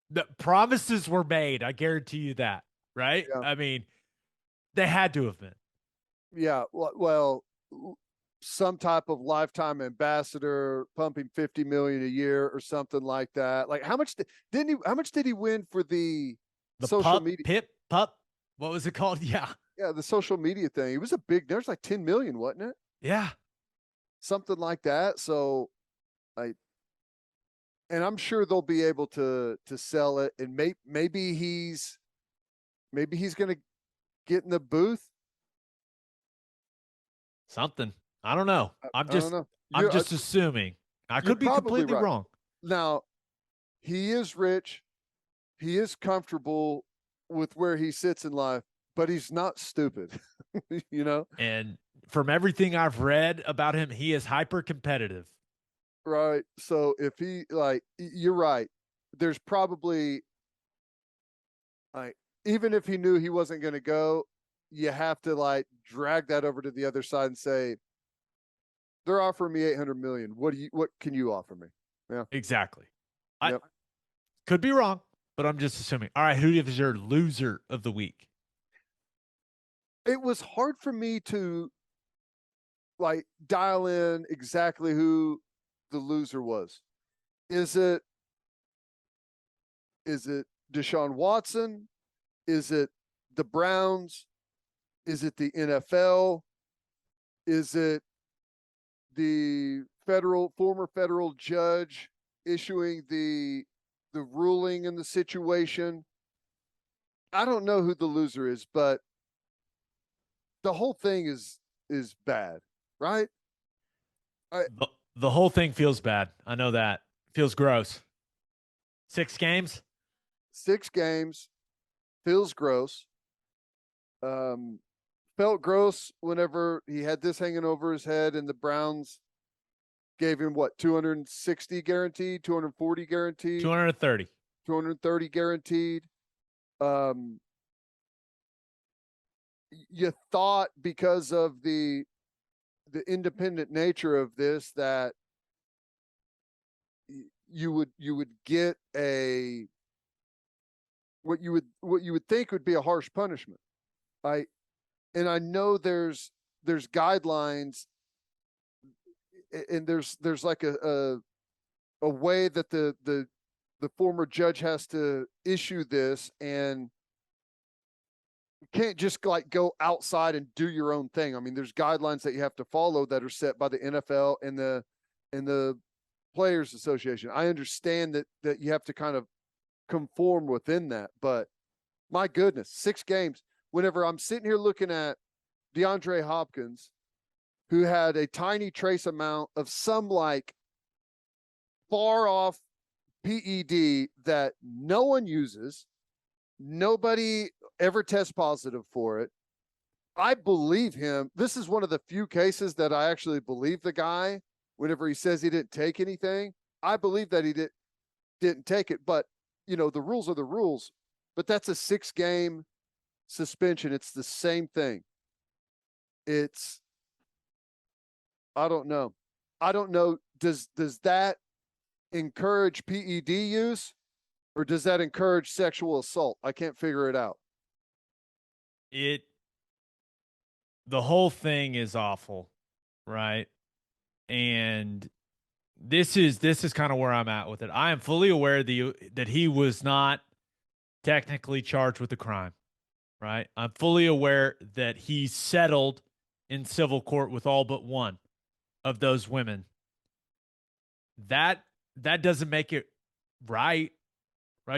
The promises were made. I guarantee you that, right? Yeah. I mean, they had to have been. Yeah. Well, some type of lifetime ambassador pumping 50 million a year or something like that. Like how much did he win for the social media? Pup. What was it called? Yeah. Yeah. The social media thing. It was there's like 10 million, wasn't it? Yeah. Something like that. So and I'm sure they'll be able to sell it. And maybe he's going to get in the booth. Something. I don't know. I'm just assuming. I could be completely wrong. Now, he is rich. He is comfortable with where he sits in life, but he's not stupid, you know? And from everything I've read about him, he is hyper competitive. Right. So if he you're right. There's probably even if he knew he wasn't going to go, you have to drag that over to the other side and say, they're offering me 800 million. What can you offer me? Yeah, exactly. I could be wrong, but I'm just assuming. All right. Who is your loser of the week? It was hard for me to dial in exactly who the loser was. Is it Deshaun Watson? Is it the Browns? Is it the NFL? Is it the former federal judge issuing the ruling in the situation? I don't know who the loser is, but the whole thing is bad, right? The whole thing feels bad. I know that. Feels gross. 6 games? 6 games, feels gross. Felt gross whenever he had this hanging over his head and the Browns gave him what, 260 guaranteed, 240 guaranteed, 230. 230 guaranteed. You thought because of the independent nature of this that you would get a what you would think would be a harsh punishment. I know there's guidelines and there's like a way that the former judge has to issue this, and you can't just like go outside and do your own thing. I mean, there's guidelines that you have to follow that are set by the NFL and the Players Association. I understand that you have to kind of conform within that, but my goodness, 6 games. Whenever I'm sitting here looking at DeAndre Hopkins, who had a tiny trace amount of some like far off PED that no one uses, nobody ever tests positive for it. I believe him. This is one of the few cases that I actually believe the guy whenever he says he didn't take anything. I believe that he didn't take it, but you know, the rules are the rules. But that's a 6-game suspension. It's the same thing. I don't know. Does that encourage PED use, or does that encourage sexual assault? I can't figure it out. The whole thing is awful, right? And this is kind of where I'm at with it. I am fully aware that he was not technically charged with a crime, right? I'm fully aware that he settled in civil court with all but one of those women. That doesn't make it right?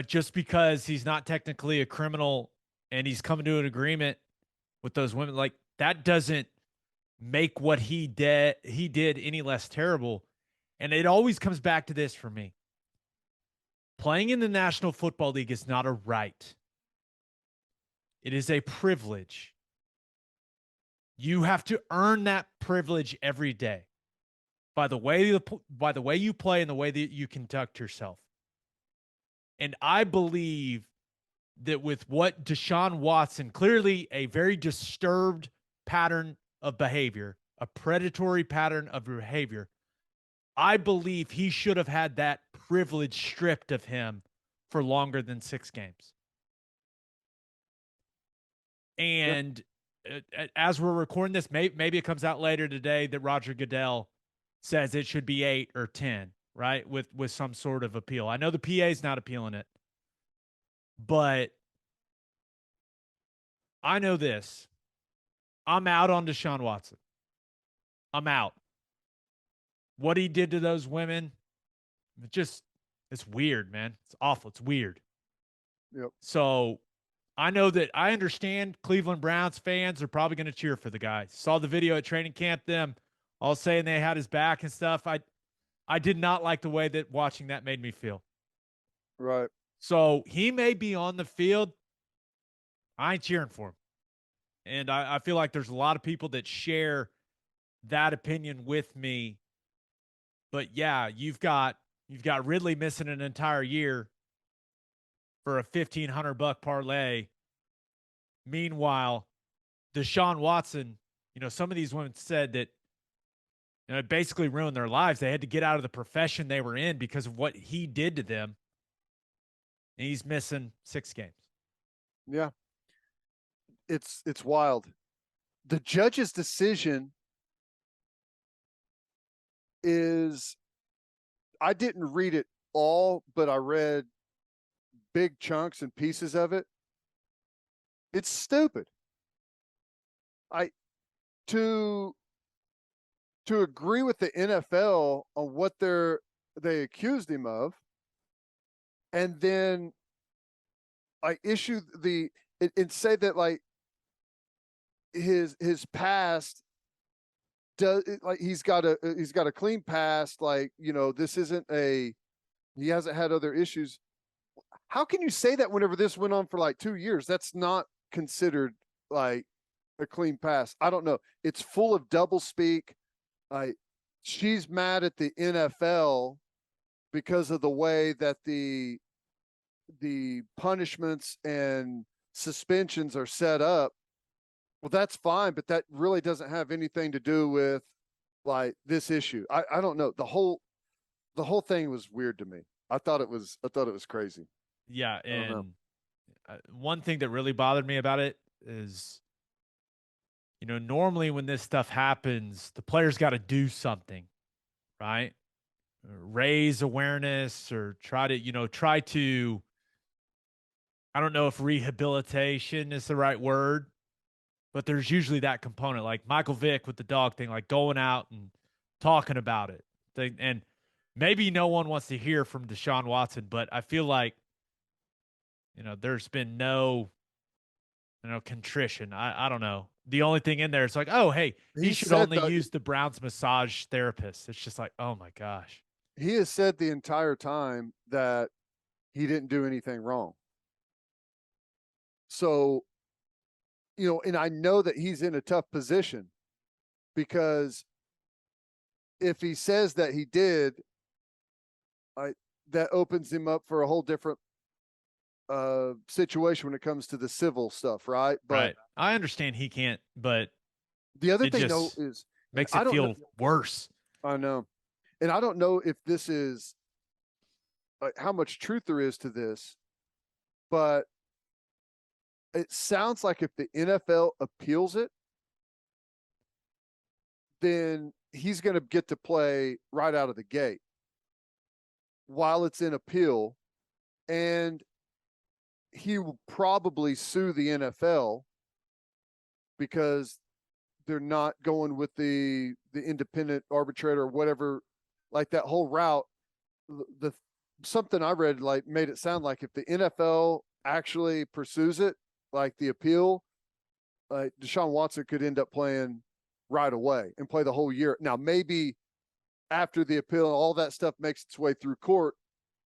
Just because he's not technically a criminal and he's coming to an agreement with those women, like that doesn't make what he did any less terrible. And it always comes back to this for me. Playing in the National Football League is not a right. It is a privilege. You have to earn that privilege every day by the way you play and the way that you conduct yourself. And I believe that with what Deshaun Watson, clearly a very disturbed pattern of behavior, a predatory pattern of behavior, I believe he should have had that privilege stripped of him for longer than 6 games. And as we're recording this, maybe it comes out later today that Roger Goodell says it should be 8 or 10, right? With some sort of appeal. I know the PA is not appealing it, but I know this. I'm out on Deshaun Watson. I'm out. What he did to those women, it's weird, man. It's awful. It's weird. Yep. So I know that I understand Cleveland Browns fans are probably going to cheer for the guy. Saw the video at training camp, them all saying they had his back and stuff. I did not like the way that watching that made me feel. Right. So he may be on the field. I ain't cheering for him. And I feel like there's a lot of people that share that opinion with me. But yeah, you've got Ridley missing an entire year for a $1,500 parlay. Meanwhile, Deshaun Watson, some of these women said that it basically ruined their lives. They had to get out of the profession they were in because of what he did to them. And he's missing 6 games. Yeah. It's wild. The judge's decision is, I didn't read it all, but I read big chunks and pieces of it. It's stupid. To agree with the NFL on what they accused him of, and then I issue and say that like his past does, like he's got a clean past, like this isn't he hasn't had other issues. How can you say that whenever this went on for like 2 years? That's not considered like a clean pass. I don't know. It's full of double speak. She's mad at the NFL because of the way that the punishments and suspensions are set up. Well, that's fine, but that really doesn't have anything to do with like this issue. I don't know. The whole thing was weird to me. I thought it was crazy. Yeah, I don't know. and one thing that really bothered me about it is, normally when this stuff happens, the players got to do something, right? Raise awareness or try to, I don't know if rehabilitation is the right word, but there's usually that component, like Michael Vick with the dog thing, like going out and talking about it. And maybe no one wants to hear from Deshaun Watson, but I feel like, there's been no, contrition. I don't know. The only thing in there is like, oh, hey, he should only use the Browns massage therapist. It's just like, oh my gosh. He has said the entire time that he didn't do anything wrong. So, and I know that he's in a tough position because if he says that he did, that opens him up for a whole different situation when it comes to the civil stuff, right? But right. I understand he can't, but the other thing though is makes it feel worse. I know. And I don't know if this is how much truth there is to this, but it sounds like if the NFL appeals it, then he's going to get to play right out of the gate while it's in appeal. And he will probably sue the NFL because they're not going with the independent arbitrator or whatever, like that whole route. The something I read like made it sound like if the NFL actually pursues it, like the appeal, Deshaun Watson could end up playing right away and play the whole year. Now, maybe after the appeal, all that stuff makes its way through court,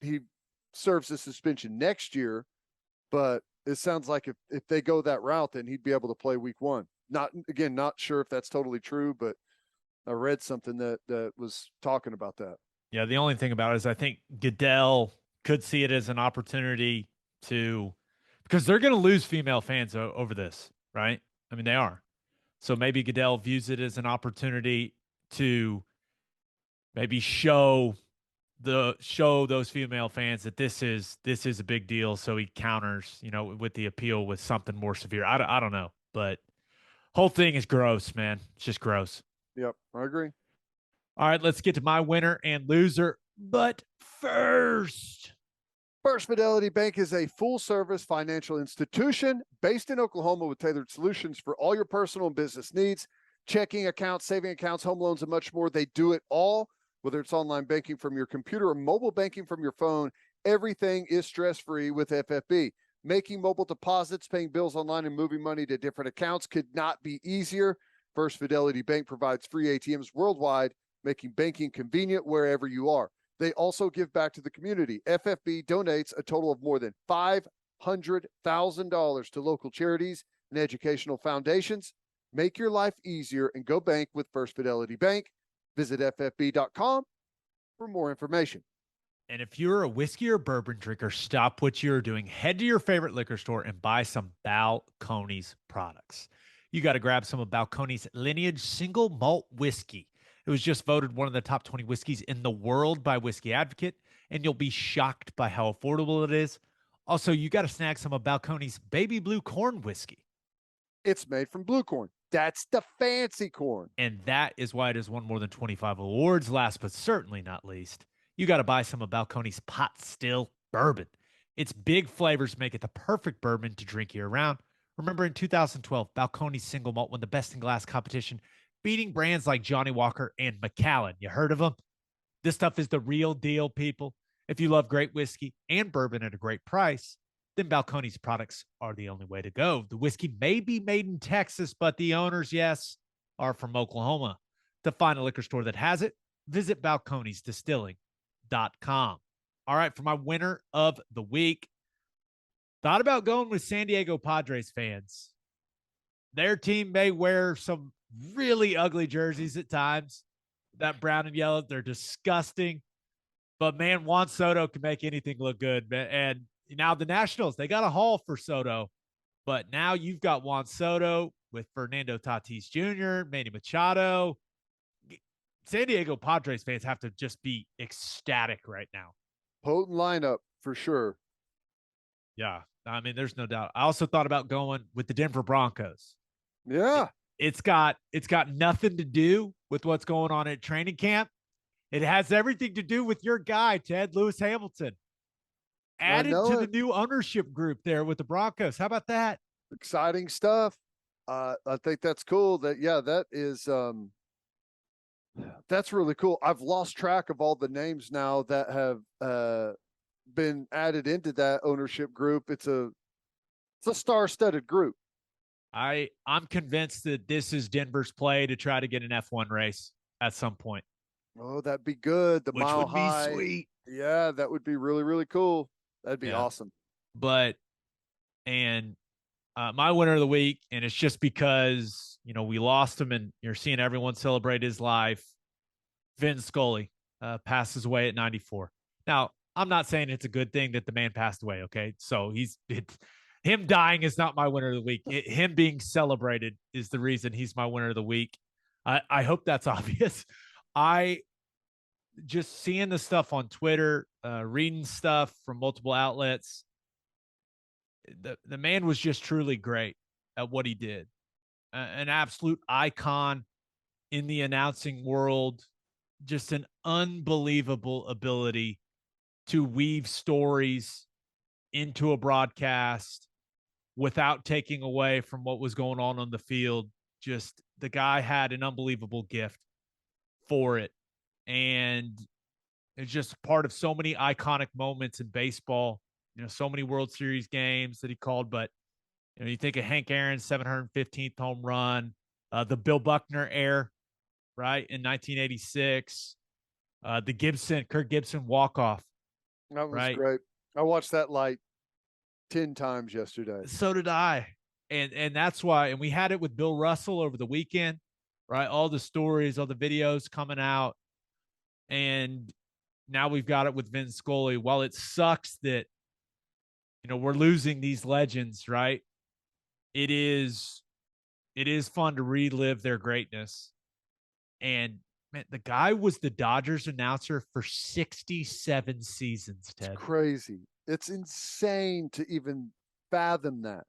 he serves a suspension next year. But it sounds like if they go that route, then he'd be able to play week 1. Not sure if that's totally true, but I read something that was talking about that. Yeah, the only thing about it is I think Goodell could see it as an opportunity because they're going to lose female fans over this, right? I mean, they are. So maybe Goodell views it as an opportunity to maybe show those female fans that this is a big deal. So he counters, with the appeal with something more severe. I don't know, but whole thing is gross, man. It's just gross. Yep, I agree. All right, let's get to my winner and loser. But first, First Fidelity Bank is a full-service financial institution based in Oklahoma with tailored solutions for all your personal and business needs. Checking accounts, saving accounts, home loans, and much more. They do it all. Whether it's online banking from your computer or mobile banking from your phone, everything is stress-free with FFB. Making mobile deposits, paying bills online, and moving money to different accounts could not be easier. First Fidelity Bank provides free ATMs worldwide, making banking convenient wherever you are. They also give back to the community. FFB donates a total of more than $500,000 to local charities and educational foundations. Make your life easier and go bank with First Fidelity Bank. Visit ffb.com for more information. And if you're a whiskey or bourbon drinker, stop what you're doing. Head to your favorite liquor store and buy some Balcones products. You got to grab some of Balcones Lineage Single Malt Whiskey. It was just voted one of the top 20 whiskeys in the world by Whiskey Advocate, and you'll be shocked by how affordable it is. Also, you got to snag some of Balcones Baby Blue Corn Whiskey. It's made from blue corn. That's the fancy corn. And that is why it has won more than 25 awards. Last but certainly not least, you got to buy some of Balcones Pot Still Bourbon. Its big flavors make it the perfect bourbon to drink year-round. Remember in 2012, Balcones Single Malt won the Best in Glass competition, beating brands like Johnny Walker and Macallan. You heard of them? This stuff is the real deal, people. If you love great whiskey and bourbon at a great price, then Balcones products are the only way to go. The whiskey may be made in Texas, but the owners, yes, are from Oklahoma. To find a liquor store that has it, visit balconesdistilling.com. All right, for my winner of the week, Thought about going with San Diego Padres fans. Their team may wear some really ugly jerseys at times. That brown and yellow, they're disgusting. But man, Juan Soto can make anything look good. And now the Nationals, they got a haul for Soto. But now you've got Juan Soto with Fernando Tatis Jr., Manny Machado. San Diego Padres fans have to just be ecstatic right now. Potent lineup for sure. Yeah. I mean, there's no doubt. I also thought about going with the Denver Broncos. Yeah. It's got nothing to do with what's going on at training camp. It has everything to do with your guy, Ted Lewis Hamilton, added to the new ownership group there with the Broncos. How about that? Exciting stuff. I think that's cool. That is that's really cool. I've lost track of all the names now that have been added into that ownership group. It's a star-studded group. I'm convinced that this is Denver's play to try to get an F1 race at some point. Oh, that'd be good. The Which Mile would High. be sweet. Yeah, that would be really, really cool. That'd be awesome. But, and my winner of the week, and it's just because, we lost him and you're seeing everyone celebrate his life. Vin Scully passes away at 94. Now, I'm not saying it's a good thing that the man passed away, okay? So him dying is not my winner of the week. Him being celebrated is the reason he's my winner of the week. I hope that's obvious. I just seeing the stuff on Twitter, reading stuff from multiple outlets. The man was just truly great at what he did. An absolute icon in the announcing world. Just an unbelievable ability to weave stories into a broadcast without taking away from what was going on the field. Just the guy had an unbelievable gift for it. And it's just part of so many iconic moments in baseball, so many World Series games that he called. But, you think of Hank Aaron's 715th home run, the Bill Buckner era, right, in 1986, the Kirk Gibson walk-off. That was great. I watched that like 10 times yesterday. So did I. And that's why, and we had it with Bill Russell over the weekend, right? All the stories, all the videos coming out. And now we've got it with Vin Scully. While it sucks that, we're losing these legends, right? It is fun to relive their greatness. And man, the guy was the Dodgers announcer for 67 seasons, Ted. It's crazy. It's insane to even fathom that.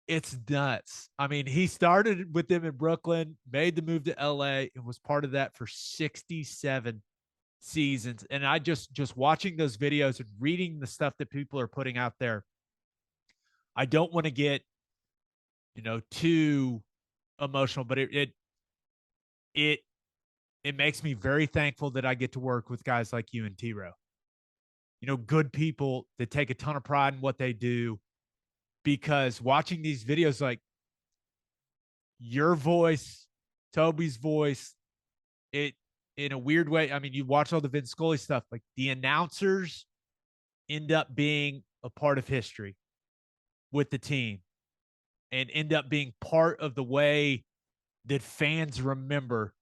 It's nuts. I mean, he started with them in Brooklyn, made the move to LA, and was part of that for 67 seasons. And I just watching those videos and reading the stuff that people are putting out there, I don't want to get, too emotional, but it makes me very thankful that I get to work with guys like you and T-Row. Good people that take a ton of pride in what they do, because watching these videos, like your voice, Toby's voice, it in a weird way. I mean, you watch all the Vin Scully stuff, like the announcers end up being a part of history with the team and end up being part of the way that fans remember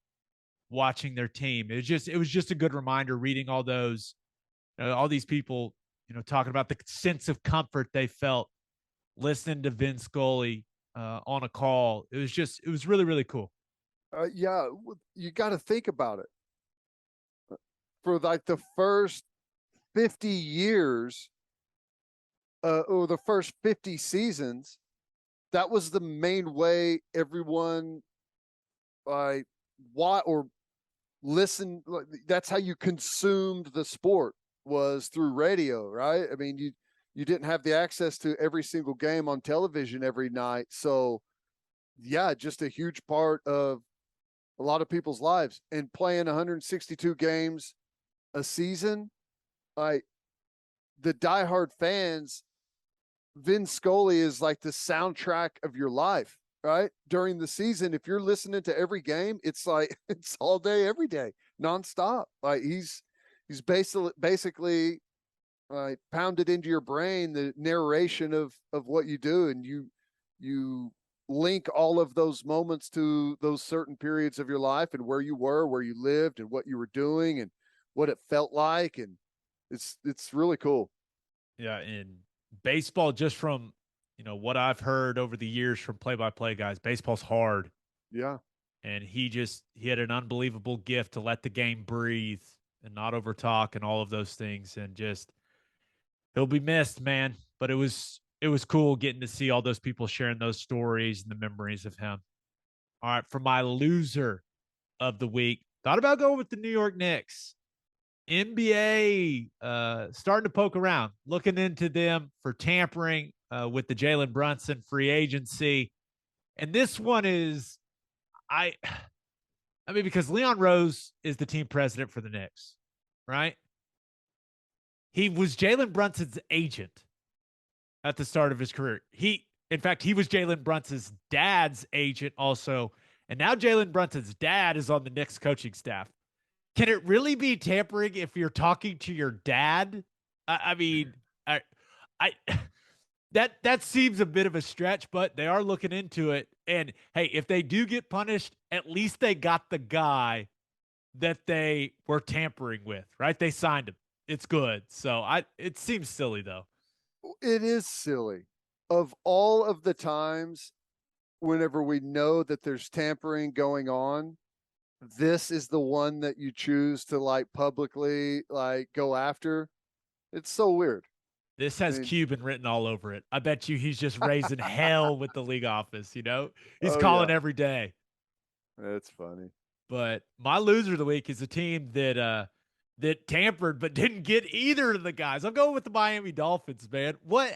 watching their team. It was just a good reminder reading all those, all these people, talking about the sense of comfort they felt listening to Vin Scully on a call. It was really, really cool. Yeah, you got to think about it. For like the first 50 years, or the first 50 seasons, that was the main way everyone listen. That's how you consumed the sport, was through radio, right? I mean, you didn't have the access to every single game on television every night. So yeah, just a huge part of a lot of people's lives, and playing 162 games a season. The diehard fans, Vin Scully is like the soundtrack of your life, right? During the season, if you're listening to every game, it's like, it's all day, every day, nonstop. Like he's basically pounded into your brain the narration of what you do, and you link all of those moments to those certain periods of your life and where you were, where you lived, and what you were doing, and what it felt like, and it's really cool. Yeah, in baseball, just from what I've heard over the years from play-by-play guys, baseball's hard. Yeah. And he had an unbelievable gift to let the game breathe and not overtalk and all of those things. And just he'll be missed, man. But it was cool getting to see all those people sharing those stories and the memories of him. All right, for my loser of the week, thought about going with the New York Knicks. NBA starting to poke around, looking into them for tampering with the Jalen Brunson free agency. And this one is, I mean, because Leon Rose is the team president for the Knicks, right? He was Jalen Brunson's agent at the start of his career. In fact, he was Jalen Brunson's dad's agent also. And now Jalen Brunson's dad is on the Knicks coaching staff. Can it really be tampering if you're talking to your dad? I mean, that seems a bit of a stretch, but they are looking into it. And hey, if they do get punished, at least they got the guy that they were tampering with, right? They signed him. It's good. So it seems silly though. It is silly. Of all of the times whenever we know that there's tampering going on, this is the one that you choose to like publicly like go after. It's so weird. This has Cuban written all over it. I bet you he's just raising hell with the league office, He's calling every day. That's funny. But my loser of the week is a team that tampered but didn't get either of the guys. I'm going with the Miami Dolphins, man. What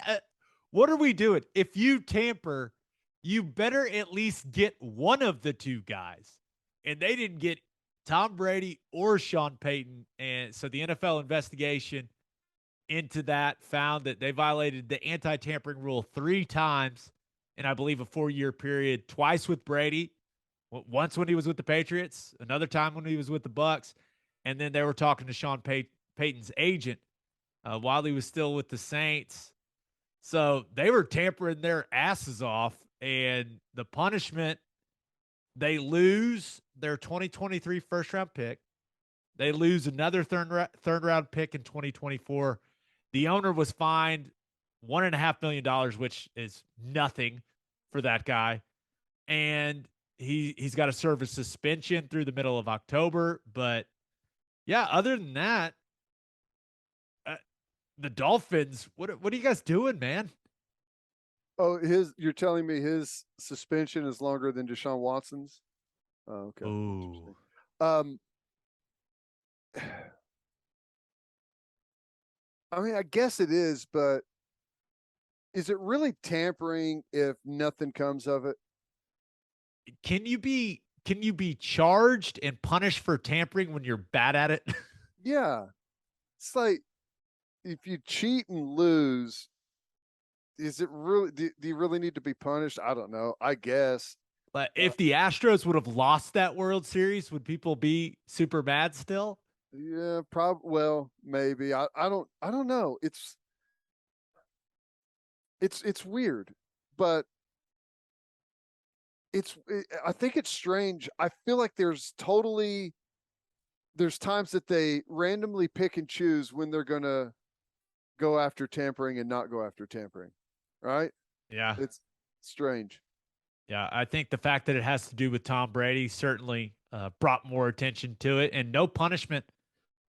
are we doing? If you tamper, you better at least get one of the two guys. And they didn't get Tom Brady or Sean Payton. And so the NFL investigation into that found that they violated the anti-tampering rule 3 times in, I believe, a 4-year period, twice with Brady, once when he was with the Patriots, another time when he was with the Bucks. And then they were talking to Sean Payton's agent while he was still with the Saints. So they were tampering their asses off, and the punishment, they lose their 2023 first-round pick. They lose another third-round pick in 2024. The owner was fined $1.5 million, which is nothing for that guy. And he's got to serve a suspension through the middle of October. But, yeah, other than that, the Dolphins, what are you guys doing, man? Oh, you're telling me his suspension is longer than Deshaun Watson's? Oh, okay. Ooh. I mean, I guess it is, but is it really tampering if nothing comes of it? Can you be charged and punished for tampering when you're bad at it? Yeah. It's like if you cheat and lose, is it really do you really need to be punished? I don't know. I guess. But if the Astros would have lost that World Series, would people be super mad still? Yeah, probably. Well, maybe. I don't know. It's weird, but I think it's strange. I feel like there's times that they randomly pick and choose when they're going to go after tampering and not go after tampering. Right? Yeah. It's strange. Yeah, I think the fact that it has to do with Tom Brady certainly brought more attention to it, and no punishment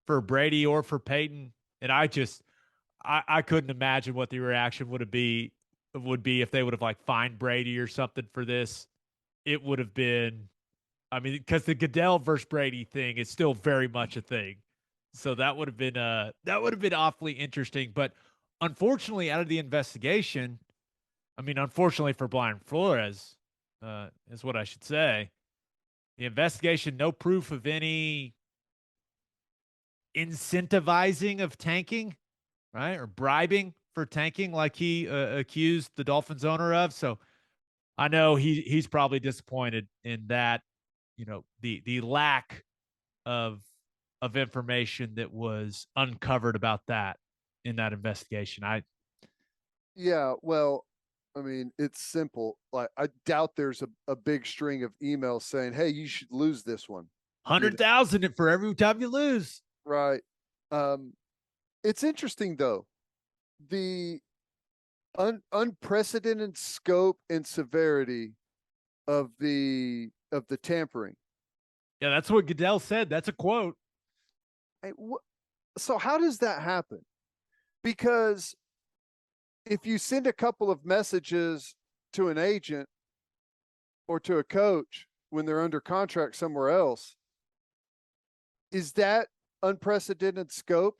for Brady or for Peyton. And I couldn't imagine what the reaction would be if they would have like fined Brady or something for this. It would have been, I mean, because the Goodell versus Brady thing is still very much a thing. So that would have been awfully interesting. But unfortunately, out of the investigation, I mean, unfortunately for Brian Flores, is what I should say. The investigation, no proof of any incentivizing of tanking, right? Or bribing for tanking like he accused the Dolphins owner of. So I know he's probably disappointed in that, the lack of information that was uncovered about that. in that investigation. Yeah, well, I mean, it's simple. Like, I doubt there's a big string of emails saying, "Hey, you should lose this one." 100,000 for every time you lose. Right. It's interesting though. The unprecedented scope and severity of the tampering. Yeah, that's what Goodell said. That's a quote. Hey, so how does that happen? Because if you send a couple of messages to an agent or to a coach when they're under contract somewhere else, is that unprecedented scope?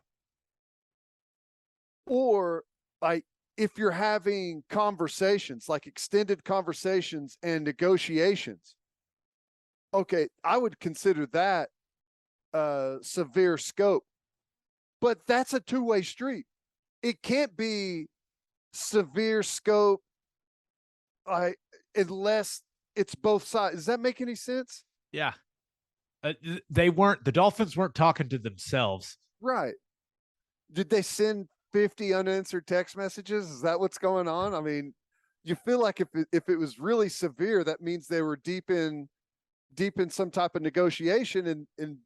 Or like if you're having conversations, like extended conversations and negotiations, okay, I would consider that severe scope. But that's a two-way street. It can't be severe scope unless it's both sides. Does that make any sense? Yeah. The Dolphins weren't talking to themselves. Right. Did they send 50 unanswered text messages? Is that what's going on? I mean, you feel like if it was really severe, that means they were deep in some type of negotiation, and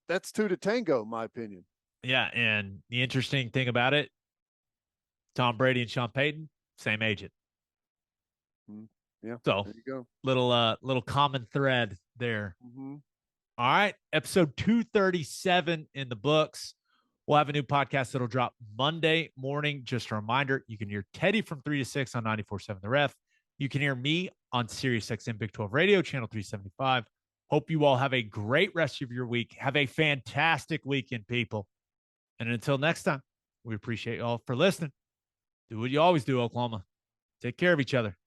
that's two to tango, in my opinion. Yeah, and the interesting thing about it, Tom Brady and Sean Payton, same agent. Yeah. So there you go. Little common thread there. Mm-hmm. All right. Episode 237 in the books. We'll have a new podcast that'll drop Monday morning. Just a reminder, you can hear Teddy from 3 to 6 on 94.7 The Ref. You can hear me on Sirius XM Big 12 Radio, channel 375. Hope you all have a great rest of your week. Have a fantastic weekend, people. And until next time, we appreciate you all for listening. Do what you always do, Oklahoma. Take care of each other.